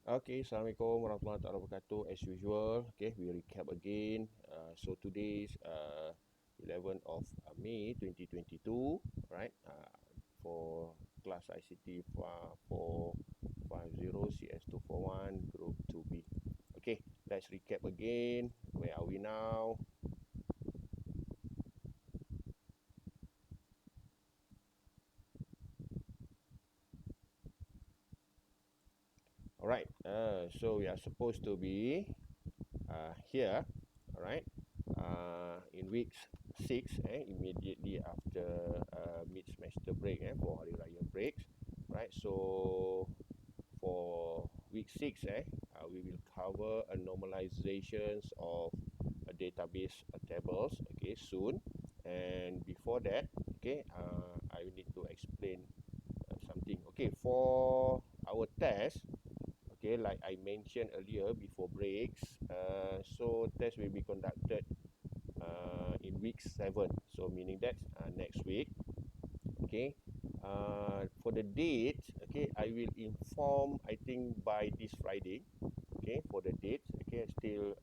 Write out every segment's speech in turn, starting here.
Okay, Assalamualaikum warahmatullahi wabarakatuh. As usual, okay, we recap again. So today's 11th of May 2022, right? For class ICT 450 CS241 Group 2B. Okay, let's recap again. Where are we now? Alright, so we are supposed to be here, alright, in week 6, immediately after mid-semester break, for Hari Raya breaks, right? So for week 6, we will cover a normalizations of a database tables, okay, soon. And before that, okay, I will need to explain something. Okay, for our test, okay, like I mentioned earlier before breaks, so test will be conducted in week 7, so meaning that's next week. Okay, for the date, okay, I will inform, I think, by this Friday. Okay, for the date, okay, I still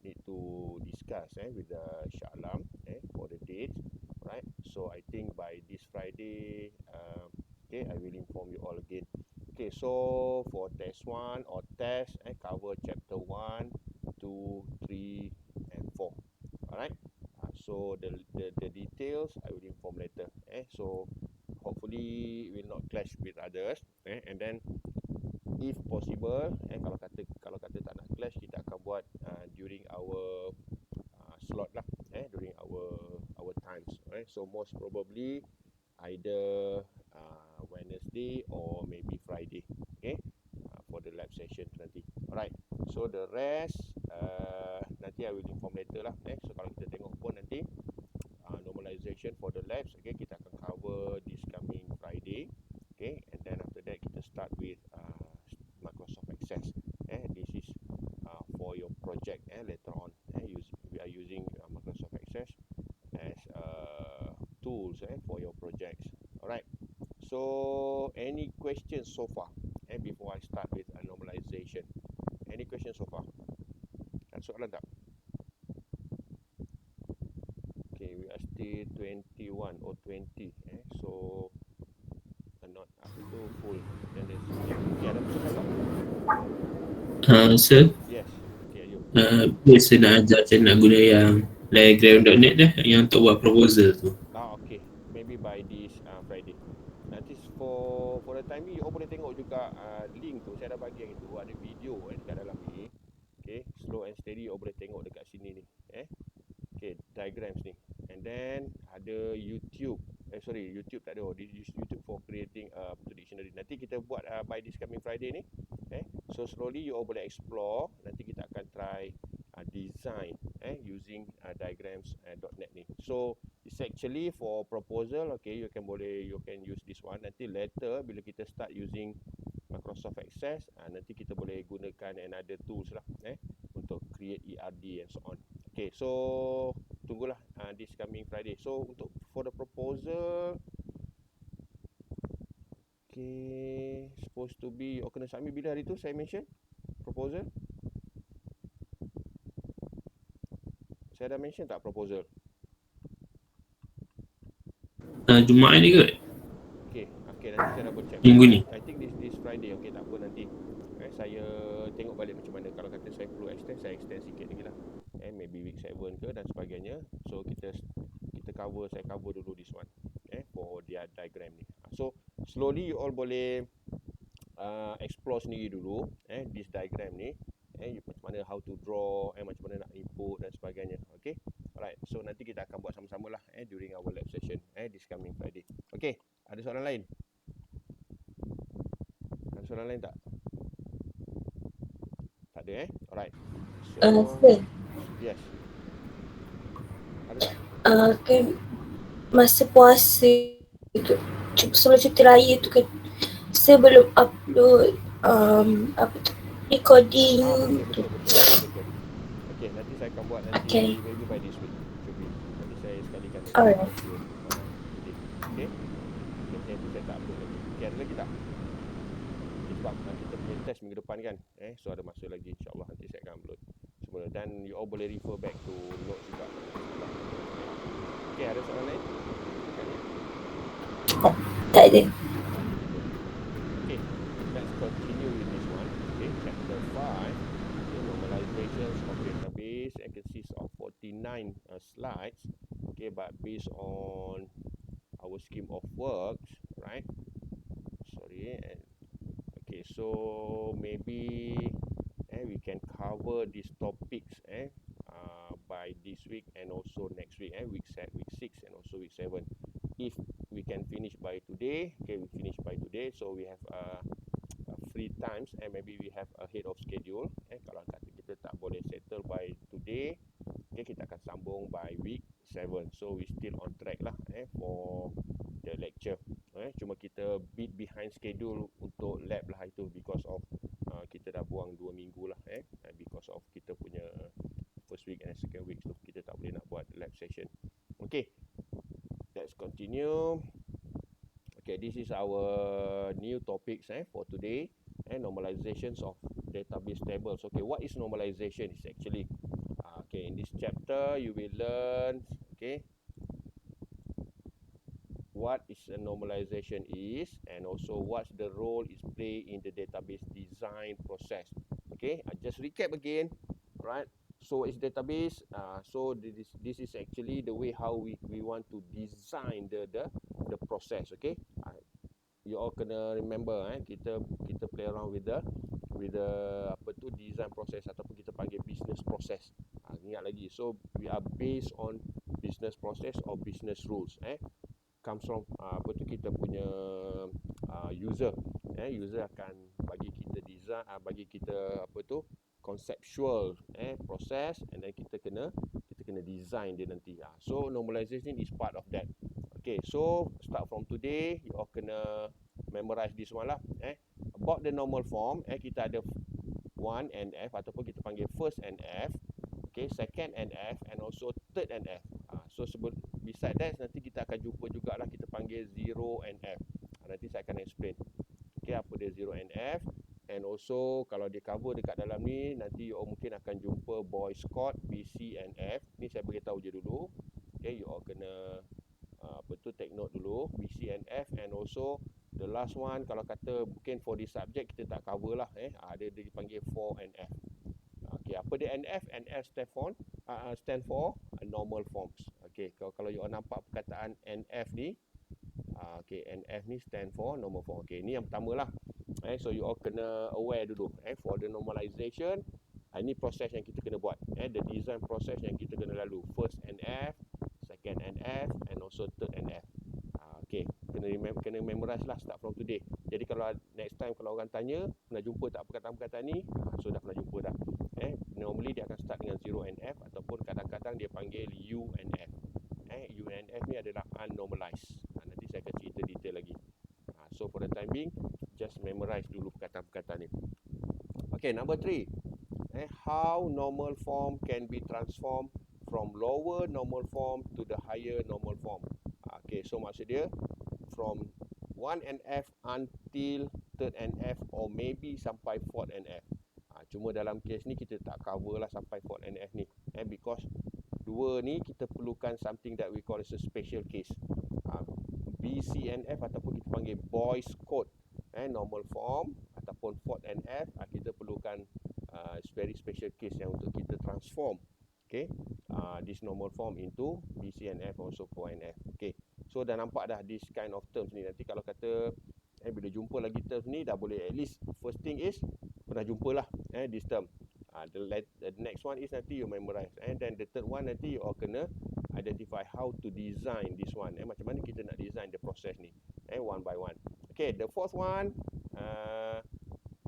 need to discuss with Shah Alam for the date, right? So I think by this Friday, okay, I will inform you all again. Okay, so for test 1 or test, cover chapter 1, 2, 3, and 4. Alright, so the details I will inform later. So hopefully will not clash with others. And then if possible, kalau kata tak nak clash, kita akan buat during our slot lah, during our times, right? So most probably either Wednesday or maybe Friday, okay, for the lab session nanti. Alright, so the rest nanti I will inform later lah. So kalau kita tengok pun nanti normalization for the labs, okay, kita akan cover this coming Friday, okay, and then after that kita start with Microsoft Access. This is for your project later on. We are using Microsoft Access as tools for your projects. Alright, so any questions so far before I start with normalization? Any questions so far? Ada soalan tak? Okay, we are still 21 or 20, so not apa tu full. Then there's okay, ada soalan tak? Sir, Yes, okay, you. biasa nak ajar saya nak guna yang diagram.net dah yang untuk buat proposal tu. Okay, maybe by this Friday. Nanti for the time ni, you all boleh tengok juga link tu. Saya dah bagi yang itu, ada video dekat dalam ni. Okay, slow and steady, you all boleh tengok dekat sini ni. Okay, diagrams ni. And then ada YouTube. YouTube tak ada. This is YouTube for creating dictionary. Nanti kita buat by this coming Friday ni. So slowly you all boleh explore. Nanti kita akan try design using diagrams.net ni. So it's actually for proposal. Okay, you can use this one. Nanti later bila kita start using Microsoft Access, nanti kita boleh gunakan another tools lah untuk create ERD and so on. Okay, so tunggulah this coming Friday. So untuk for the proposal, okay, supposed to be, kena submit bila hari tu saya mention proposal? Saya dah mention tak proposal? Jumaat ni kot? Okay, nanti saya double check. Minggu ni? I think this Friday. Okay, tak apa nanti. Saya tengok balik macam mana. Kalau kata saya perlu extend, saya extend sikit lagi lah. Maybe week 7 ke dan sebagainya. So saya cover dulu this one. For their diagram ni. So slowly you all boleh explore sendiri dulu. This diagram ni. Macam mana how to draw, macam mana nak input dan sebagainya. Okay. Alright. So nanti kita akan buat sama-sama lah during our lab session. This coming Friday. Okay. Ada soalan lain? Ada soalan lain tak? Tak ada Alright. So Sir, yes. Ada tak? kan masa puasa tu, sebelum cuti raya tu kan, saya belum upload apa tu, recording tu. Betul. Okay, nanti saya akan buat nanti. Okay. Maybe by this week. Nanti saya sekalikan. Alright. Okay. Itu saya tak upload lagi. Okay, ada lagi tak? sebab kita punya test minggu depan kan. So ada masa lagi, insyaAllah nanti saya akan upload semula. Dan you all boleh refer back to note juga. Okay, ada soalan lain? Tak ada. Okay, let's continue with this one. Okay, chapter 5. Okay, normalizations of database. It consists of 49 slides. Okay, but based on our scheme of works, right? Sorry. Okay, so maybe we can cover these topics by this week and also next week, week 6 and also week 7. If we can finish by today, okay, we finish by today, so we have free times and maybe we have ahead of schedule. Kalau kata kita tak boleh settle by today, okay, kita akan sambung by week 7. So we still on track lah for the lecture. Cuma kita bit behind schedule untuk lab lah itu because of kita dah buang 2 minggu lah because of kita punya first week and second week tu kita tak boleh nak buat lab session. Okay, let's continue. Okay, this is our new topics for today, normalizations of database tables. Okay, what is normalization? Is actually okay, in this chapter you will learn, okay, what is a normalization is, and also what's the role is play in the database design process. Okay, I just recap again, right? So it's database. So this is actually the way how we want to design the process. Okay, you all kena remember kita play around with the apa tu design process ataupun kita panggil business process. Ingat lagi. So we are based on business process or business rules. Comes from apa tu kita punya user. User akan bagi kita design, bagi kita apa tu conceptual process, and then kita kena design dia nanti. So normalization is part of that. Okay, so start from today you all kena memorize this one lah. About the normal form, kita ada 1 NF ataupun kita panggil first NF, okay, second NF and also third NF. So beside that nanti kita akan jumpa jugalah kita panggil 0 NF. Nanti saya akan explain. Okay, apa dia 0 NF. And also kalau dia cover dekat dalam ni, nanti you all mungkin akan jumpa Boy's Code, BC and F. Ni saya beritahu je dulu. Okay, you all kena apa tu take note dulu, BC and F. And also the last one, kalau kata mungkin for this subject kita tak cover lah. Dia dipanggil 4 and F. Okay, apa dia NF? NF stand for normal forms. Okay, kalau you all nampak perkataan NF ni, okay, NF ni stand for normal form. Okay, ni yang pertama lah. So you all kena aware dulu for the normalization. Ini proses yang kita kena buat, the design proses yang kita kena lalu. First NF, second NF and also third NF. Okay, kena memorize lah start from today. Jadi kalau next time kalau orang tanya pernah jumpa tak perkataan-perkataan ni, so dah pernah jumpa dah. Normally dia akan start dengan 0 NF ataupun kadang-kadang dia panggil U and F. U and F ni adalah unnormalized. Nanti saya akan cerita detail lagi. So for the time being, just memorize dulu perkataan-perkataan ni. Okay, number 3. How normal form can be transformed from lower normal form to the higher normal form. Okay, so maksud dia from 1 NF until third NF or maybe sampai 4th NF. Cuma dalam kes ni kita tak cover lah sampai 4th NF ni. Because dua ni kita perlukan something that we call as a special case. BCNF ataupun kita panggil Boy's Code, normal form ataupun 4th NF, kita perlukan very special case yang untuk kita transform, okay, this normal form into BCNF also 4NF. Okay, so dah nampak dah this kind of terms ni. Nanti kalau kata bila jumpa lagi terms ni dah boleh, at least first thing is pernah jumpa lah this term. The next one is nanti you memorize, and then the third one nanti you all kena identify how to design this one. Macam mana kita nak design the process ni, one by one. Okay, the fourth one,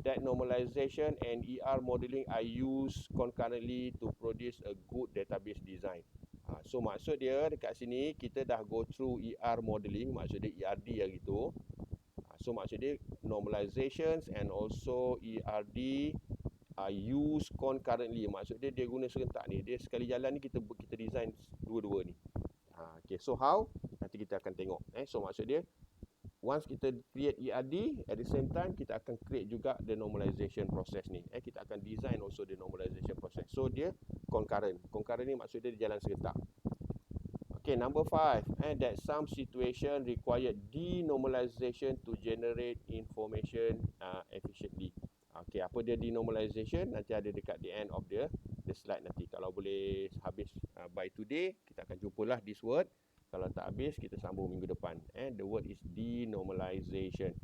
that normalization and ER modeling are used concurrently to produce a good database design. So maksud dia dekat sini kita dah go through ER modeling, maksud dia ERD yang gitu. So maksud dia normalizations and also ERD are used concurrently. Maksud dia guna serentak ni. Dia sekali jalan ni kita design dua-dua ni. Okay, so how? Nanti kita akan tengok. So maksud dia once kita create ERD, at the same time kita akan create juga the normalization process ni. Kita akan design also the normalization process. So dia concurrent. Concurrent ni maksud dia jalan serentak. Okay, number 5, that some situation required denormalization to generate information efficiently. Okay, apa dia denormalization? Nanti ada dekat the end of the slide nanti. Kalau boleh habis by today, kita akan jumpalah this word. Kalau tak habis, kita sambung minggu depan. The word is denormalization.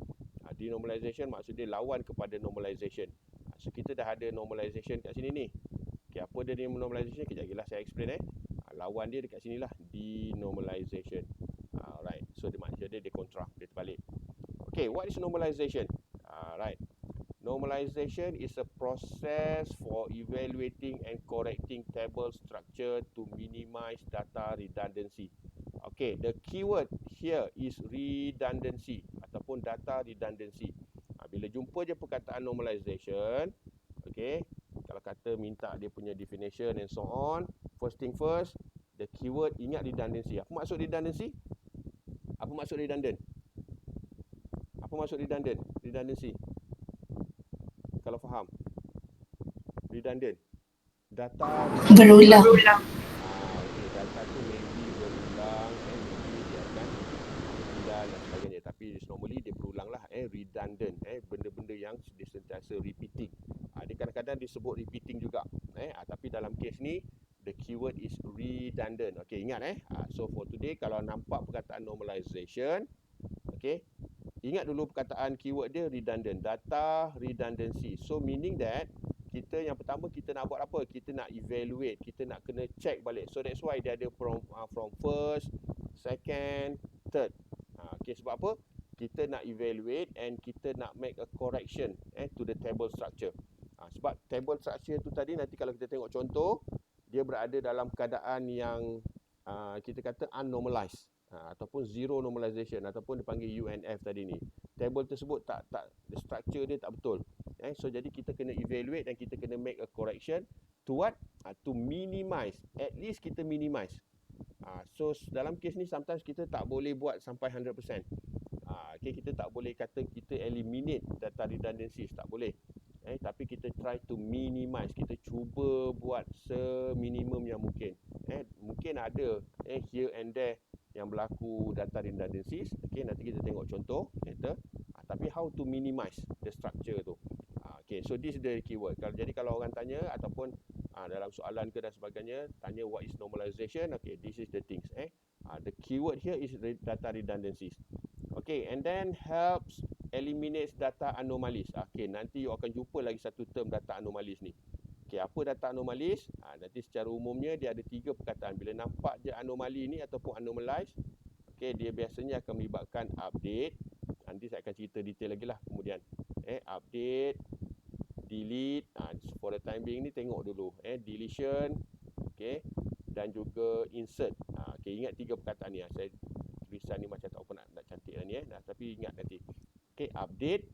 Denormalization maksud dia lawan kepada normalization. So kita dah ada normalization kat sini ni. Okay, apa dia denormalization? Kejap lagi lah saya explain. Lawan dia dekat sini lah, denormalization. Alright, so dia maksud dia kontra, dia terbalik. Okay, what is normalization? Right, normalization is a process for evaluating and correcting table structure to minimize data redundancy. Okay, the keyword here is redundancy ataupun data redundancy. Bila jumpa je perkataan normalization, okay, kalau kata minta dia punya definition and so on, first thing first, the keyword, ingat redundancy. Apa maksud redundancy? Apa maksud redundant? Apa maksud redundant? Redundancy. Kalau faham. Redundant. Data Berulang. okay, data tu maybe berulang maybe dia akan pindah dan sebagainya. Tapi normally dia berulang lah. Redundant. Benda-benda yang dia sentiasa repeating. Dia kadang-kadang disebut repeating juga. Tapi dalam kes ni, the keyword is redundant. Okay, ingat so for today, kalau nampak perkataan normalization, okay, ingat dulu perkataan keyword dia redundant. Data redundancy. So meaning that, kita yang pertama kita nak buat apa? Kita nak evaluate, kita nak kena check balik. So that's why dia ada from first, second, third. Okay, sebab apa? Kita nak evaluate and kita nak make a correction to the table structure. Sebab table structure tu tadi nanti kalau kita tengok contoh, dia berada dalam keadaan yang kita kata unnormalized ataupun zero normalization ataupun dipanggil UNF tadi ni. Table tersebut tak the structure dia tak betul. So jadi kita kena evaluate dan kita kena make a correction to what? To minimize. At least kita minimize. So dalam kes ni sometimes kita tak boleh buat sampai 100%. Okay, kita tak boleh kata kita eliminate data redundancies, tak boleh. Tapi kita try to minimize, kita cuba buat seminimum yang mungkin. Mungkin ada here and there yang berlaku data redundancies. Okay, nanti kita tengok contoh later. Tapi how to minimize the structure tu. Okay, so this is the keyword. Jadi kalau orang tanya ataupun dalam soalan ke dan sebagainya, tanya what is normalization, okay, this is the things. The keyword here is data redundancies. Okay, and then helps eliminates data anomalies. Okay, nanti you akan jumpa lagi satu term data anomalies ni. Okay, apa data anomalies? Nanti secara umumnya dia ada 3 perkataan. Bila nampak je anomali ni ataupun anomalize, okay, dia biasanya akan melibatkan update. Nanti saya akan cerita detail lagi lah kemudian. Update, delete. For the time being ni tengok dulu. Deletion, okay, dan juga insert. Okay, ingat 3 perkataan ni. Saya tulisan ni macam tak apa nak cantik lah ni. Tapi ingat nanti. Okay, update,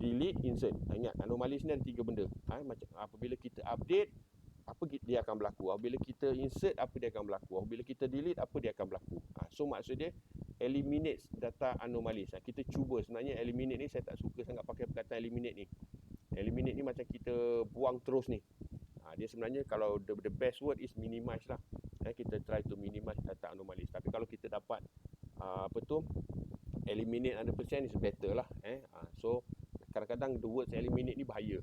delete, insert. Ingat, anomali ni ada 3 benda. Macam apabila kita update, apa dia akan berlaku. Apabila kita insert, apa dia akan berlaku. Apabila kita delete, apa dia akan berlaku. So maksud dia, eliminate data anomalies. Kita cuba. Sebenarnya eliminate ni, saya tak suka sangat pakai perkataan eliminate ni. Eliminate ni macam kita buang terus ni. Dia sebenarnya kalau the best word is minimize lah. Kita try to minimize data anomalies. Tapi kalau kita dapat eliminate 100% is better lah. So kadang-kadang the words eliminate ni bahaya.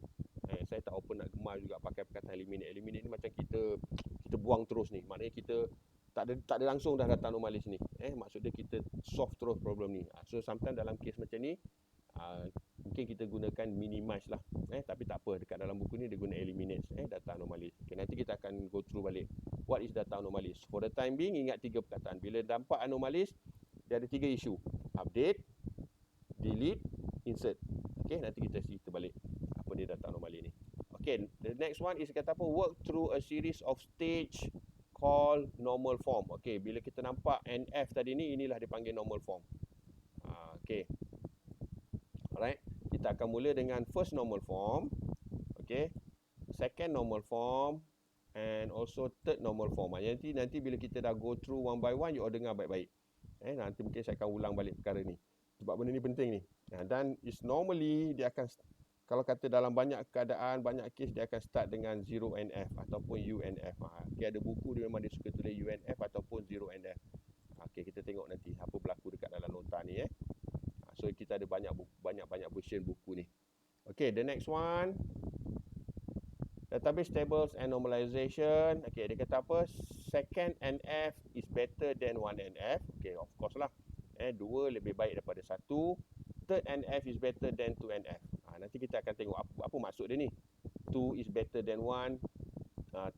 Saya tak open nak gemar juga pakai perkataan eliminate. Eliminate ni macam kita buang terus ni. Maknanya kita tak ada langsung dah data anomalies ni. Maksud dia kita solve terus problem ni. So sometimes dalam case macam ni mungkin kita gunakan minimize lah. Tapi tak apa, dekat dalam buku ni dia guna eliminate data anomalies. Okay, nanti kita akan go through balik. What is data anomalies? For the time being, ingat 3 perkataan. Bila nampak anomalies, dia ada 3 isu. Update, delete, insert. Okay, nanti kita cerita balik apa dia data anomali ni. Okay, the next one is kata apa? Work through a series of stage called normal form. Okay, bila kita nampak NF tadi ni, inilah dipanggil normal form. Okay. Alright, kita akan mula dengan first normal form. Okay, second normal form and also third normal form. Nanti bila kita dah go through one by one, you all dengar baik-baik. Nanti mungkin saya akan ulang balik perkara ni. Sebab sebab benda ni penting ni. Dan is normally dia akan, kalau kata dalam banyak keadaan, banyak kes dia akan start dengan 0NF ataupun UNF. Okay, ada buku dia memang dia suka tulis UNF ataupun 0NF. Okay, kita tengok nanti apa berlaku dekat dalam nota ni. So kita ada banyak version buku ni. Okay, the next one. Database tables and normalization. Okay, dia kata apa? Second NF is better than 1NF. Okay, of course lah. 2 lebih baik daripada 1. Third NF is better than 2NF. Nanti kita akan tengok apa maksud dia ni. 2 is better than 1.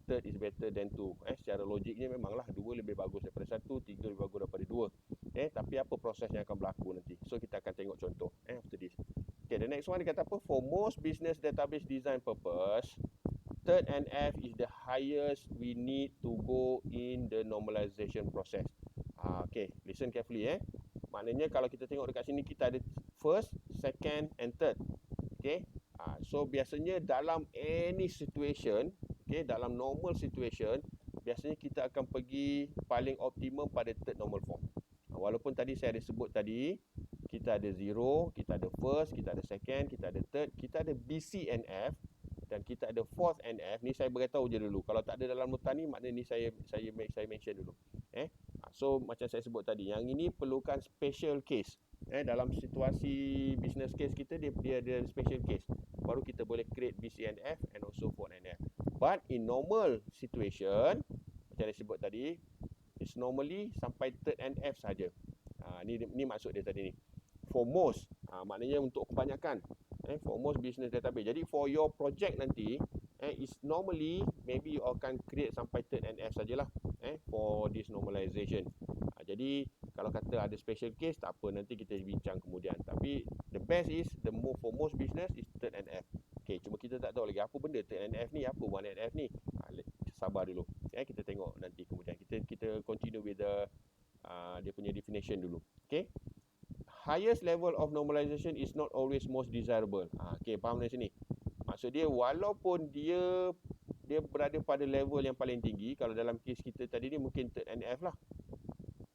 Third is better than 2. Secara logiknya memanglah 2 lebih bagus daripada 1, 3 lebih bagus daripada 2. Tapi apa proses yang akan berlaku nanti? So kita akan tengok contoh after this. Okay, the next one dia kata apa? For most business database design purpose, third NF is the highest we need to go in the normalization process. Okay, listen carefully. Maknanya kalau kita tengok dekat sini kita ada first, second and third. Okay, so biasanya dalam any situation, okay, dalam normal situation, biasanya kita akan pergi paling optimum pada third normal form. Walaupun tadi saya ada sebut tadi, kita ada 0, kita ada first, kita ada second, kita ada third, kita ada BCNF dan kita ada fourth NF. Ni saya beritahu je dulu. Kalau tak ada dalam nota ni, maknanya ni saya mention dulu. So macam saya sebut tadi, yang ini perlukan special case. Dalam situasi business case kita, dia ada special case. Baru kita boleh create BCNF and also fourth NF. But in normal situation, macam saya sebut tadi, it's normally sampai third NF saja. Ni maksud dia tadi ni. For most, maknanya untuk kebanyakan. For most business database. Jadi for your project nanti, is normally maybe you akan create sampai third NF sajalah. For this normalization. Jadi kalau kata ada special case, tak apa, nanti kita bincang kemudian. Tapi the best is for most business is third NF. Okay, cuma kita tak tahu lagi apa benda third NF ni, apa 1NF ni. Sabar dulu. Kita tengok nanti kemudian. Kita continue with the dia punya definition dulu. Okay. Highest level of normalization is not always most desirable. Okay, faham dari sini? Maksud dia walaupun dia berada pada level yang paling tinggi, kalau dalam kes kita tadi ni mungkin third NF lah.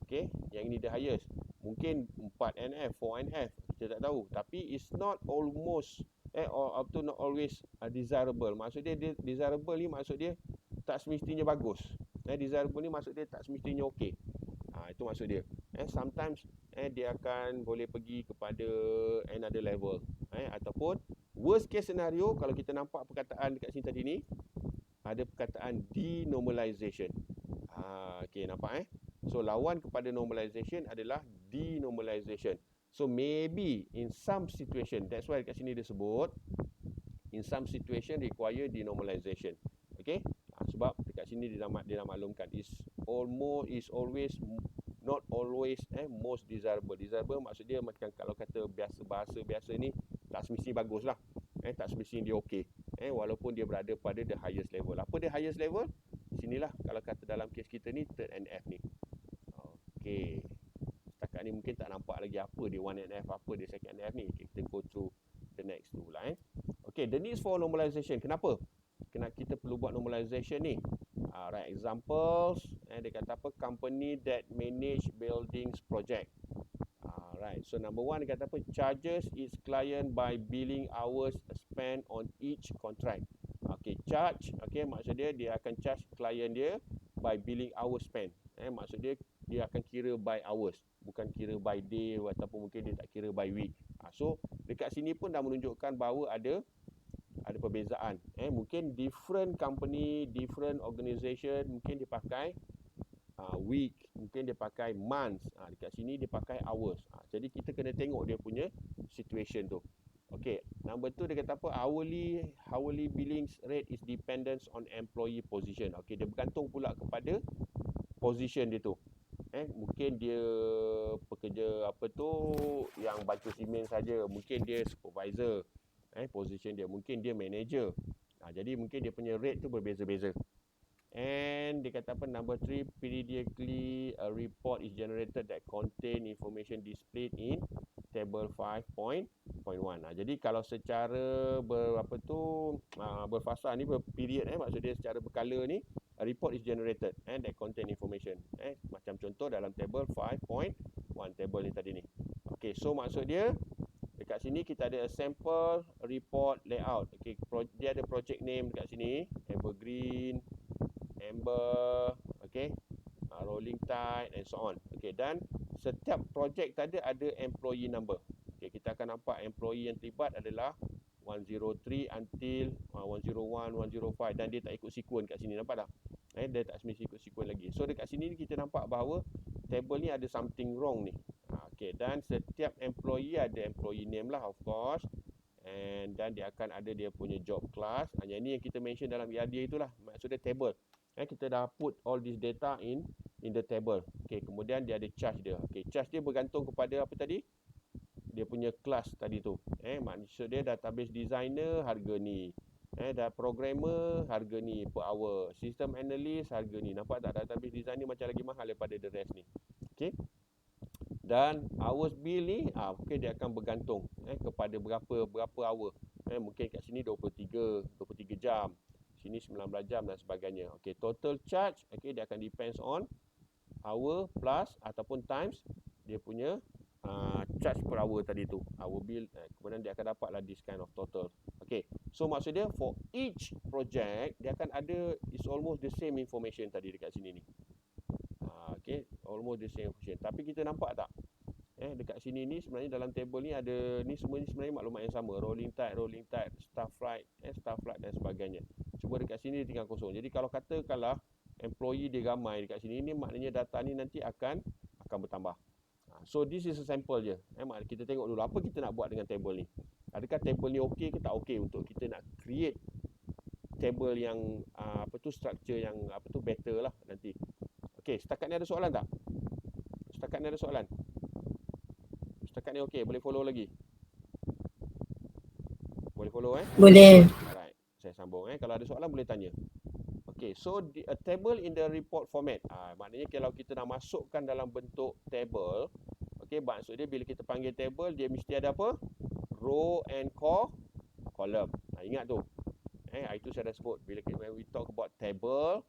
Okay, yang ini the highest. Mungkin 4NF, 4NF, kita tak tahu. Tapi it's not almost or up to not always desirable. Maksud dia desirable ni maksud dia tak semestinya bagus. Desirable ni maksud dia tak semestinya okey. Itu maksud dia. Sometimes dia akan boleh pergi kepada another level. Ataupun worst case scenario, kalau kita nampak perkataan dekat sini tadi ni, ada perkataan denormalization. Okay, nampak So lawan kepada normalization adalah denormalization. So maybe in some situation, that's why dekat sini dia sebut in some situation require denormalization. Okay, sebab dekat sini dia nak maklumkan is always not always most desirable. Desirable maksud dia macam kalau kata bahasa biasa ni tak semesti bagus lah. Tak semesti dia okey. Walaupun dia berada pada the highest level. Apa the highest level? Sinilah kalau kata dalam kes kita ni third NF ni. Okey. Setakat ni mungkin tak nampak lagi apa dia 1NF, apa dia second NF ni. Kita go through the next dulu lah. Okey, the needs for normalization. Kenapa? Kita perlu buat normalization ni. Right, examples. Dia kata apa? Company that manage buildings project. Right, so number one dia kata apa? Charges its client by billing hours spent on each contract. Okay, charge. Okay, maksud dia akan charge client dia by billing hours spent. Maksud dia akan kira by hours, bukan kira by day ataupun mungkin dia tak kira by week. So dekat sini pun dah menunjukkan bahawa ada perbezaan. Mungkin different company, different organisation, mungkin dia pakai week, mungkin dia pakai months. Dekat sini dia pakai hours. Jadi kita kena tengok dia punya situation tu. Okay, number 2 dia kata apa? Hourly billings rate is dependent on employee position. Okay, dia bergantung pula kepada position dia tu. Mungkin dia pekerja apa tu yang batu simen saja, mungkin dia supervisor. Position dia, mungkin dia manager. Jadi mungkin dia punya rate tu berbeza-beza. And dia kata apa, number 3, periodically a report is generated that contain information displayed in table 5.1. Jadi kalau secara berfasa ni, berperiod, maksud dia secara berkala ni, a report is generated and that contain information. Macam contoh dalam table 5.1, table ni tadi ni. Okay, so maksud dia dekat sini kita ada a sample report layout. Okay, dia ada project name dekat sini, Evergreen, Amber, okay, Rolling Tide and so on. Okay, dan setiap project tadi ada employee number. Okay, kita akan nampak employee yang terlibat adalah 103 until 101, 105 dan dia tak ikut sequence kat sini, nampak tak? Dia tak semestinya ikut sequence lagi. So dekat sini kita nampak bahawa table ni ada something wrong ni. Okay, dan setiap employee ada employee name lah, of course. And dan dia akan ada dia punya job class. Yang ni yang kita mention dalam ERDA itulah, maksudnya table. Kita dah put all this data in the table. Okay, kemudian dia ada charge dia. Okay, charge dia bergantung kepada apa tadi? Dia punya kelas tadi tu. Maksud dia database designer harga ni. Dah programmer harga ni per hour. System analyst harga ni. Nampak tak, database designer macam lagi mahal daripada the rest ni. Okay. Dan hours bill ni okay, dia akan bergantung kepada berapa hour. Mungkin kat sini 23 jam. Sini 19 jam dan sebagainya. Okay, total charge okay, dia akan depends on hour plus ataupun times dia punya charge per hour tadi tu, hour bill, kemudian dia akan dapatlah this kind of total. Okay, so maksud dia for each project dia akan ada is almost the same information tadi dekat sini ni. Okay, almost the same information. Tapi kita nampak tak? Dekat sini ni sebenarnya dalam table ni ada ni semua ni sebenarnya maklumat yang sama. Rolling tide, staff flight dan sebagainya. Cuma dekat sini dia tinggal kosong. Jadi kalau katakanlah employee dia ramai dekat sini ni, maknanya data ni nanti akan bertambah. So this is a sample je. Kita tengok dulu apa kita nak buat dengan table ni. Adakah table ni okey ke tak okey untuk kita nak create table yang structure yang better lah nanti. Okey, setakat ni ada soalan tak? Setakat ni ada soalan? Setakat ni okey, boleh follow lagi? Boleh follow Boleh. Alright, saya sambung Kalau ada soalan boleh tanya. Okay, so a table in the report format. Maknanya kalau kita nak masukkan dalam bentuk table, okay, maksud dia bila kita panggil table, dia mesti ada apa? Row and column. Ingat tu. Itu saya dah sebut. When we talk about table,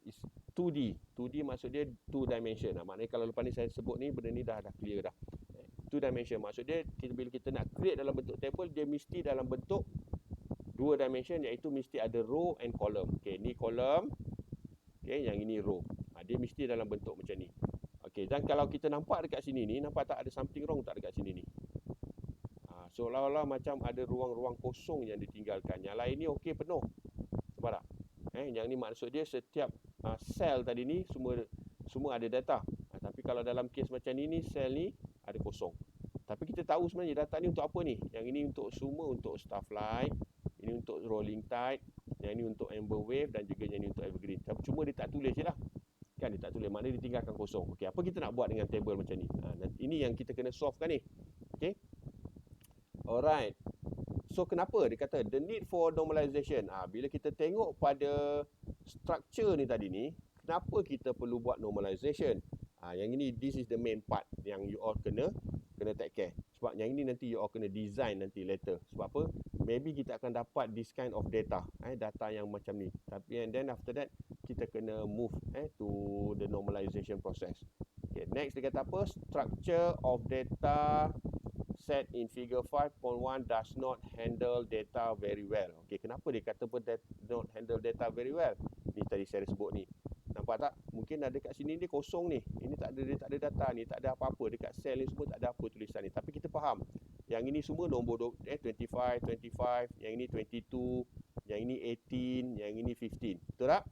is 2D. 2D maksud dia 2 dimension. Maknanya kalau lepas ni saya sebut ni, benda ni dah clear dah. 2 dimension. Maksud dia, bila kita nak create dalam bentuk table, dia mesti dalam bentuk 2 dimension, iaitu mesti ada row and column. Okay, ni column. Okay, yang ini row. Dia mesti dalam bentuk macam ni. Okay, dan kalau kita nampak dekat sini ni, nampak tak ada something wrong tak dekat sini ni? Seolah-olah macam ada ruang-ruang kosong yang ditinggalkan. Yang lain ni okey penuh. Nampak tak? Yang ni maksud dia setiap sel tadi ni semua ada data. Tapi kalau dalam kes macam ni sel ni ada kosong. Tapi kita tahu sebenarnya data ni untuk apa ni? Yang ini untuk semua untuk staff flight, ini untuk rolling tide, yang ini untuk amber wave dan juga yang ini untuk evergreen. Cuma dia tak tulis je lah. Kan dia tak tulis, maknanya dia tinggalkan kosong. Okey, apa kita nak buat dengan table macam ni? Ini yang kita kena solve kan ni. Okey. Alright. So kenapa dia kata the need for normalization? Bila kita tengok pada structure ni tadi ni, kenapa kita perlu buat normalization? Yang ini, this is the main part yang you all kena take care. Sebab yang ini nanti you all kena design nanti later. Sebab apa? Maybe kita akan dapat this kind of data. Data yang macam ni. Tapi and then after that, kita kena move to the normalization process. Okay, next dia kata apa? Structure of data set in figure 5.1 does not handle data very well. Okay, kenapa dia kata not handle data very well? Ni tadi saya sebut ni. Nampak tak? Mungkin ada kat sini dia kosong ni. Ini dia tak ada data ni, tak ada apa-apa. Dekat sel ni semua tak ada apa tulisan ni. Tapi kita faham. Yang ini semua nombor 25, yang ini 22, yang ini 18, yang ini 15. Betul tak?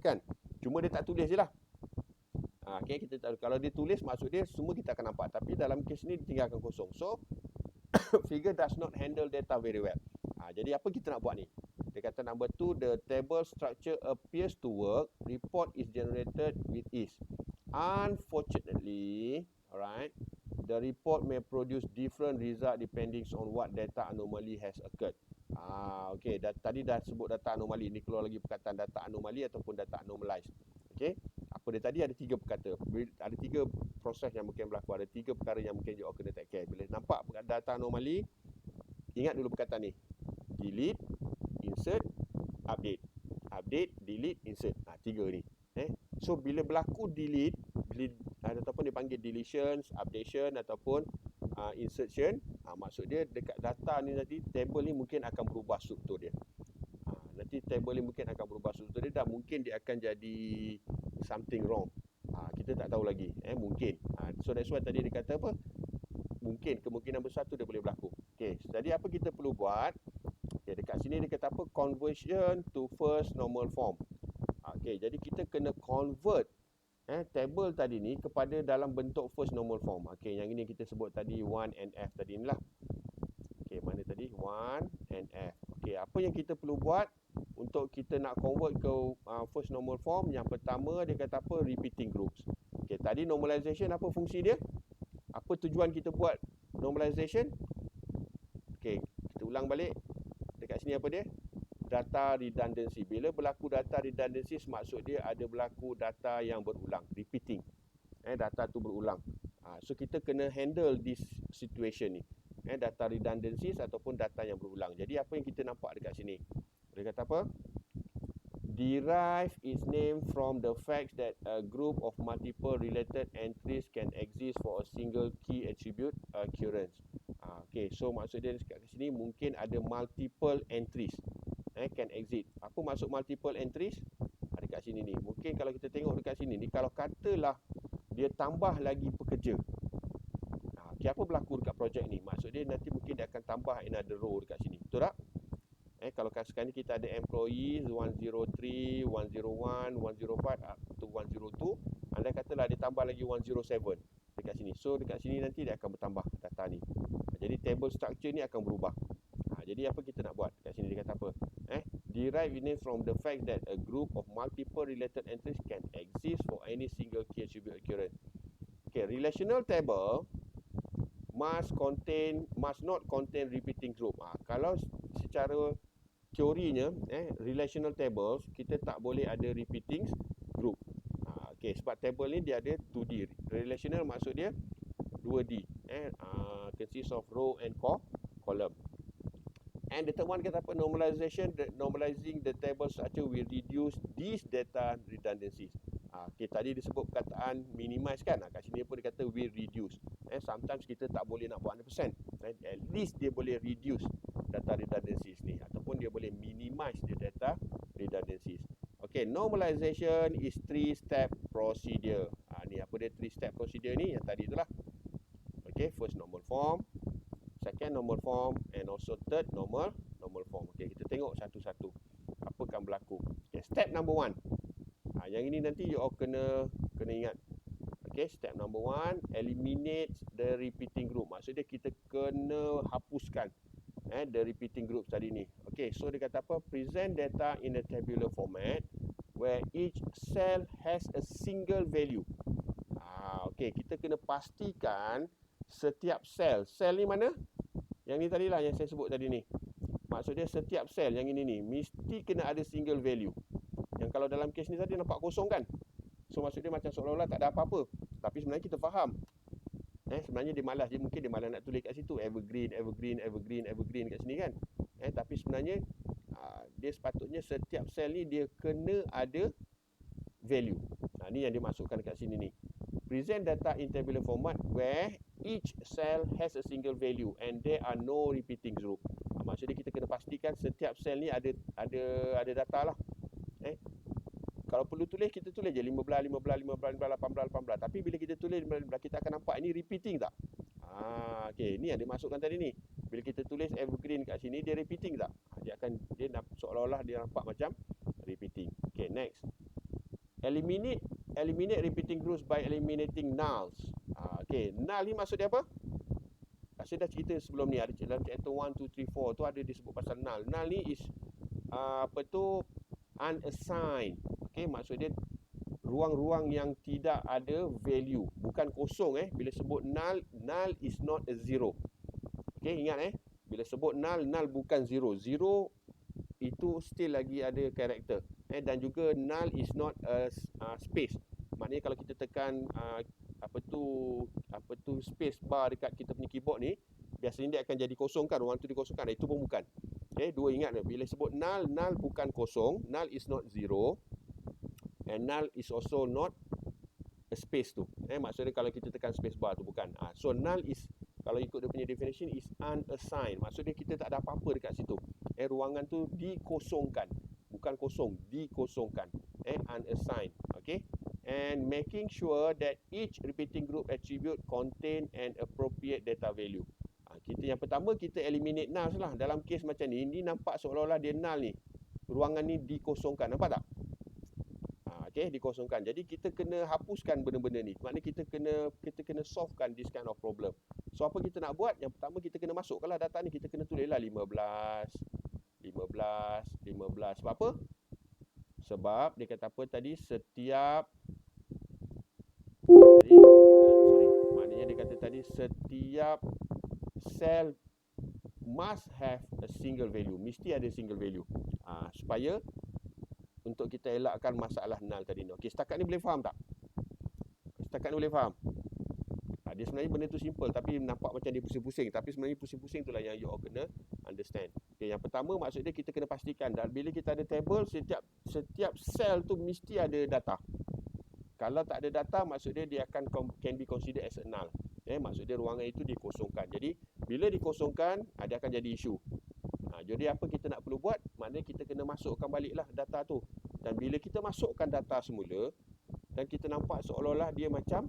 Kan? Cuma dia tak tulis je lah. Okay, kita tahu. Kalau dia tulis, maksud dia semua kita akan nampak. Tapi dalam kes ni ditinggalkan kosong. So, figure does not handle data very well. Jadi apa kita nak buat ni? Dia kata number 2, the table structure appears to work. Report is generated with ease. Unfortunately, alright, the report may produce different result depending on what data anomaly has occurred. Okay, tadi dah sebut data anomali. Ni keluar lagi perkataan data anomali ataupun data anomalized. Okay, apa dia tadi ada 3 perkata. Ada 3 proses yang mungkin berlaku. Ada 3 perkara yang mungkin you all kena take care. Bila nampak data anomali, ingat dulu perkataan ni. Delete, insert, update. Update, delete, insert. 3 ni. So bila berlaku delete, ataupun dipanggil deletions, updation ataupun insertion. Maksud dia dekat data ni nanti table ni mungkin akan berubah struktur dia. Nanti table ni mungkin akan berubah struktur dia dan mungkin dia akan jadi something wrong. Kita tak tahu lagi. Mungkin. So that's why tadi dia kata apa? Mungkin, kemungkinan besar tu dia boleh berlaku. Okay, jadi apa kita perlu buat? Okay, dekat sini dia kata apa? Conversion to first normal form. Okay, jadi kita kena convert table tadi ni kepada dalam bentuk first normal form. Okay, yang ini kita sebut tadi 1NF tadi ni lah. Okay, mana tadi? 1NF. Okay, apa yang kita perlu buat untuk kita nak convert ke first normal form? Yang pertama dia kata apa? Repeating groups. Okay, tadi normalization apa fungsi dia? Apa tujuan kita buat normalization? Okay, kita ulang balik. Dekat sini apa dia? Data redundancy. Bila berlaku data redundancy, maksud dia ada berlaku data yang berulang, repeating. Data tu berulang. So kita kena handle this situation ni. Data redundancies ataupun data yang berulang. Jadi apa yang kita nampak dekat sini? Dia kata apa? Derive its name from the fact that a group of multiple related entries can exist for a single key attribute occurrence. Okay, so maksud dia dekat sini mungkin ada multiple entries. Can exist. Apa maksud multiple entries? Dekat sini ni. Mungkin kalau kita tengok dekat sini ni, kalau katalah dia tambah lagi pekerja. Okay, apa berlaku dekat projek ni? Maksud dia nanti mungkin dia akan tambah another row dekat sini. Betul tak? Kalau sekarang ni kita ada employees 103, 101, 105 up to 102. Andai katalah dia tambah lagi 107 dekat sini. So dekat sini nanti dia akan bertambah data ni. Jadi table structure ni akan berubah. Jadi apa kita nak buat? Dekat sini dia kata apa? Derive it from the fact that a group of multiple related entries can exist for any single key attribute occurrence. Okay, relational table must not contain repeating group. Kalau secara teorinya, relational tables kita tak boleh ada repeating group. Okay, sebab table ni dia ada 2D. Relational maksud dia 2D. Consists of row and column. And the third one kata apa? Normalizing the table structure will reduce these data redundancies. Okay, tadi disebut perkataan minimize kan? Kat sini pun dia kata will reduce. Sometimes kita tak boleh nak buat 100%. At least dia boleh reduce data redundancies ni. Ataupun dia boleh minimize the data redundancies. Okay, normalization is 3-step procedure. Ni apa dia 3-step procedure ni? Yang tadi itulah. Okay, first normal form, second normal form and also third normal form. Okay, kita tengok satu-satu apa akan berlaku. Okay, step number 1. Yang ini nanti you all kena ingat. Okay, step number 1, eliminate the repeating group. Maksud dia kita kena hapuskan the repeating group tadi ni. Okay, so dia kata apa? Present data in a tabular format where each cell has a single value. Okay, kita kena pastikan setiap sel ni mana? Yang ni tadilah yang saya sebut tadi ni. Maksud dia setiap sel yang ini ni mesti kena ada single value. Yang kalau dalam kes ni tadi nampak kosong kan? So maksud dia macam seolah-olah tak ada apa-apa. Tapi sebenarnya kita faham. Sebenarnya dia malas. Mungkin dia malas nak tulis kat situ evergreen kat sini kan. Tapi sebenarnya dia sepatutnya setiap sel ni dia kena ada value. Ni yang dia masukkan kat sini ni. Present data in tabular format where each cell has a single value and there are no repeating group. Maksudnya kita kena pastikan setiap sel ni ada data lah. Kalau perlu tulis, kita tulis je 15, 18. Tapi bila kita tulis 15, kita akan nampak ini repeating tak? Okay, ni yang dia masukkan tadi ni. Bila kita tulis evergreen kat sini, dia repeating tak? Dia seolah-olah dia nampak macam repeating. Okay, next. Eliminate repeating groups by eliminating nulls. Okay, null ni maksud dia apa? Saya dah cerita sebelum ni, ada dalam chapter 1, 2, 3, 4 tu ada disebut pasal null. Null ni is unassigned. Okay, maksud dia ruang-ruang yang tidak ada value, bukan kosong. Bila sebut null is not a zero. Okay, ingat bila sebut null bukan zero. Zero itu still lagi ada karakter. Dan juga null is not a space. Maknanya kalau kita tekan space bar dekat kita punya keyboard ni, biasanya dia akan jadi kosong kan, ruang tu dikosongkan. Itu pun bukan. Okay, dua ingat bila sebut null bukan kosong, null is not zero and null is also not a space tu. Maksudnya kalau kita tekan space bar tu bukan. So null is, kalau ikut dia punya definition, is unassigned. Maksudnya kita tak ada apa-apa dekat situ. Ruangan tu dikosongkan. Bukan kosong, dikosongkan. Unassigned. Okay. And making sure that each repeating group attribute contain an appropriate data value. Kita yang pertama, kita eliminate nulls lah. Dalam kes macam ni, ini nampak seolah-olah dia null ni. Ruangan ni dikosongkan. Nampak tak? Okay, dikosongkan. Jadi kita kena hapuskan benda-benda ni. Maknanya kita kena solvekan this kind of problem. So apa kita nak buat? Yang pertama kita kena masukkanlah data ni. Kita kena tulislah 15. Sebab apa? Sebab dia kata apa tadi? Maknanya dia kata tadi setiap cell must have a single value. Mesti ada single value. Supaya untuk kita elakkan masalah null tadi ni. Okey, setakat ni boleh faham tak? Setakat ni boleh faham? Dia sebenarnya benda tu simple tapi nampak macam dia pusing-pusing. Tapi sebenarnya pusing-pusing itulah yang you all kena understand. Okay, yang pertama maksud dia kita kena pastikan bila kita ada table, setiap cell tu mesti ada data. Kalau tak ada data, maksud dia akan can be considered as a null. Maksud dia ruangan itu dikosongkan. Jadi bila dikosongkan, dia akan jadi isu. Jadi apa kita nak perlu buat? Maknanya kita kena masukkan baliklah data tu. Dan bila kita masukkan data semula, dan kita nampak seolah-olah dia macam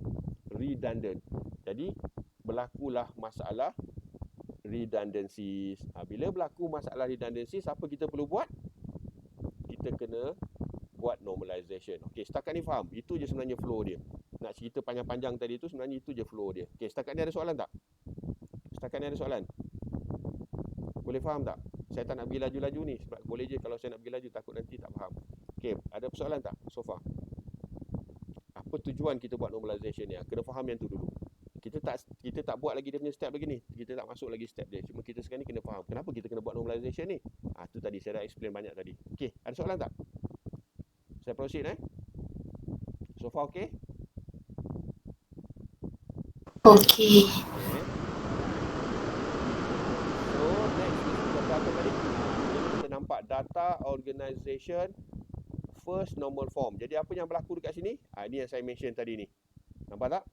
redundant. Jadi berlakulah masalah redundancies. Bila berlaku masalah redundancies, apa kita perlu buat? Kita kena buat normalization. Okey, setakat ni faham? Itu je sebenarnya flow dia. Nak cerita panjang-panjang tadi tu sebenarnya itu je flow dia. Okey, setakat ni ada soalan tak? Setakat ni ada soalan? Boleh faham tak? Saya tak nak pergi laju-laju ni. Sebab boleh je kalau saya nak pergi laju, takut nanti tak faham. Okey, ada persoalan tak so far? Apa tujuan kita buat normalization ni? Kena faham yang tu dulu. Kita tak buat lagi dia punya step lagi ni. Kita tak masuk lagi step dia. Cuma kita sekarang ni kena faham kenapa kita kena buat normalization ni. Tu tadi saya dah explain banyak tadi. Okey, ada soalan tak? Saya proceed So far okey? Okey. So next kita apa tadi? Kita nampak data organization first normal form. Jadi apa yang berlaku dekat sini? Ini yang saya mention tadi ni. Nampak tak?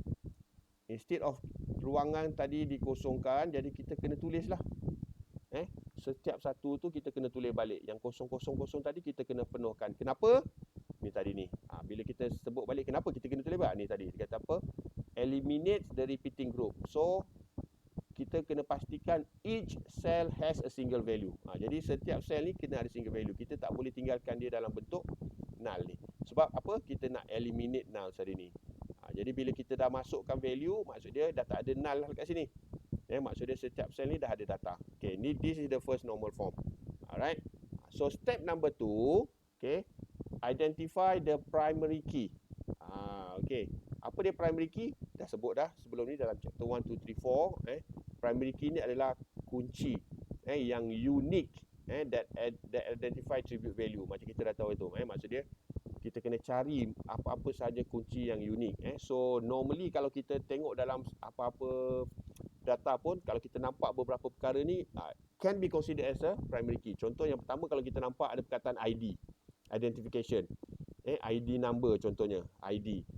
Instead of ruangan tadi dikosongkan, jadi kita kena tulislah. Setiap satu tu kita kena tulis balik. Yang kosong-kosong tadi kita kena penuhkan. Kenapa? Ni tadi ni. Bila kita sebut balik kenapa kita kena tulis balik ni tadi. Dia kata apa? Eliminate the repeating group. So kita kena pastikan each cell has a single value. Jadi setiap cell ni kena ada single value. Kita tak boleh tinggalkan dia dalam bentuk null ni. Sebab apa? Kita nak eliminate null tadi ni. Jadi bila kita dah masukkan value, maksud dia dah tak ada null lah kat sini. Maksud dia setiap cell ni dah ada data. Okay, this is the first normal form. Alright. So step number 2, okay, identify the primary key. Okay. Apa dia primary key? Dah sebut dah sebelum ni dalam chapter 1, 2, 3, 4. Primary key ni adalah kunci yang unique that identify attribute value. Macam kita dah tahu itu. Maksud dia kita kena cari apa-apa sahaja kunci yang unik. So normally kalau kita tengok dalam apa-apa data pun, kalau kita nampak beberapa perkara ni can be considered as a primary key. Contoh yang pertama, kalau kita nampak ada perkataan ID, identification, ID number contohnya, ID.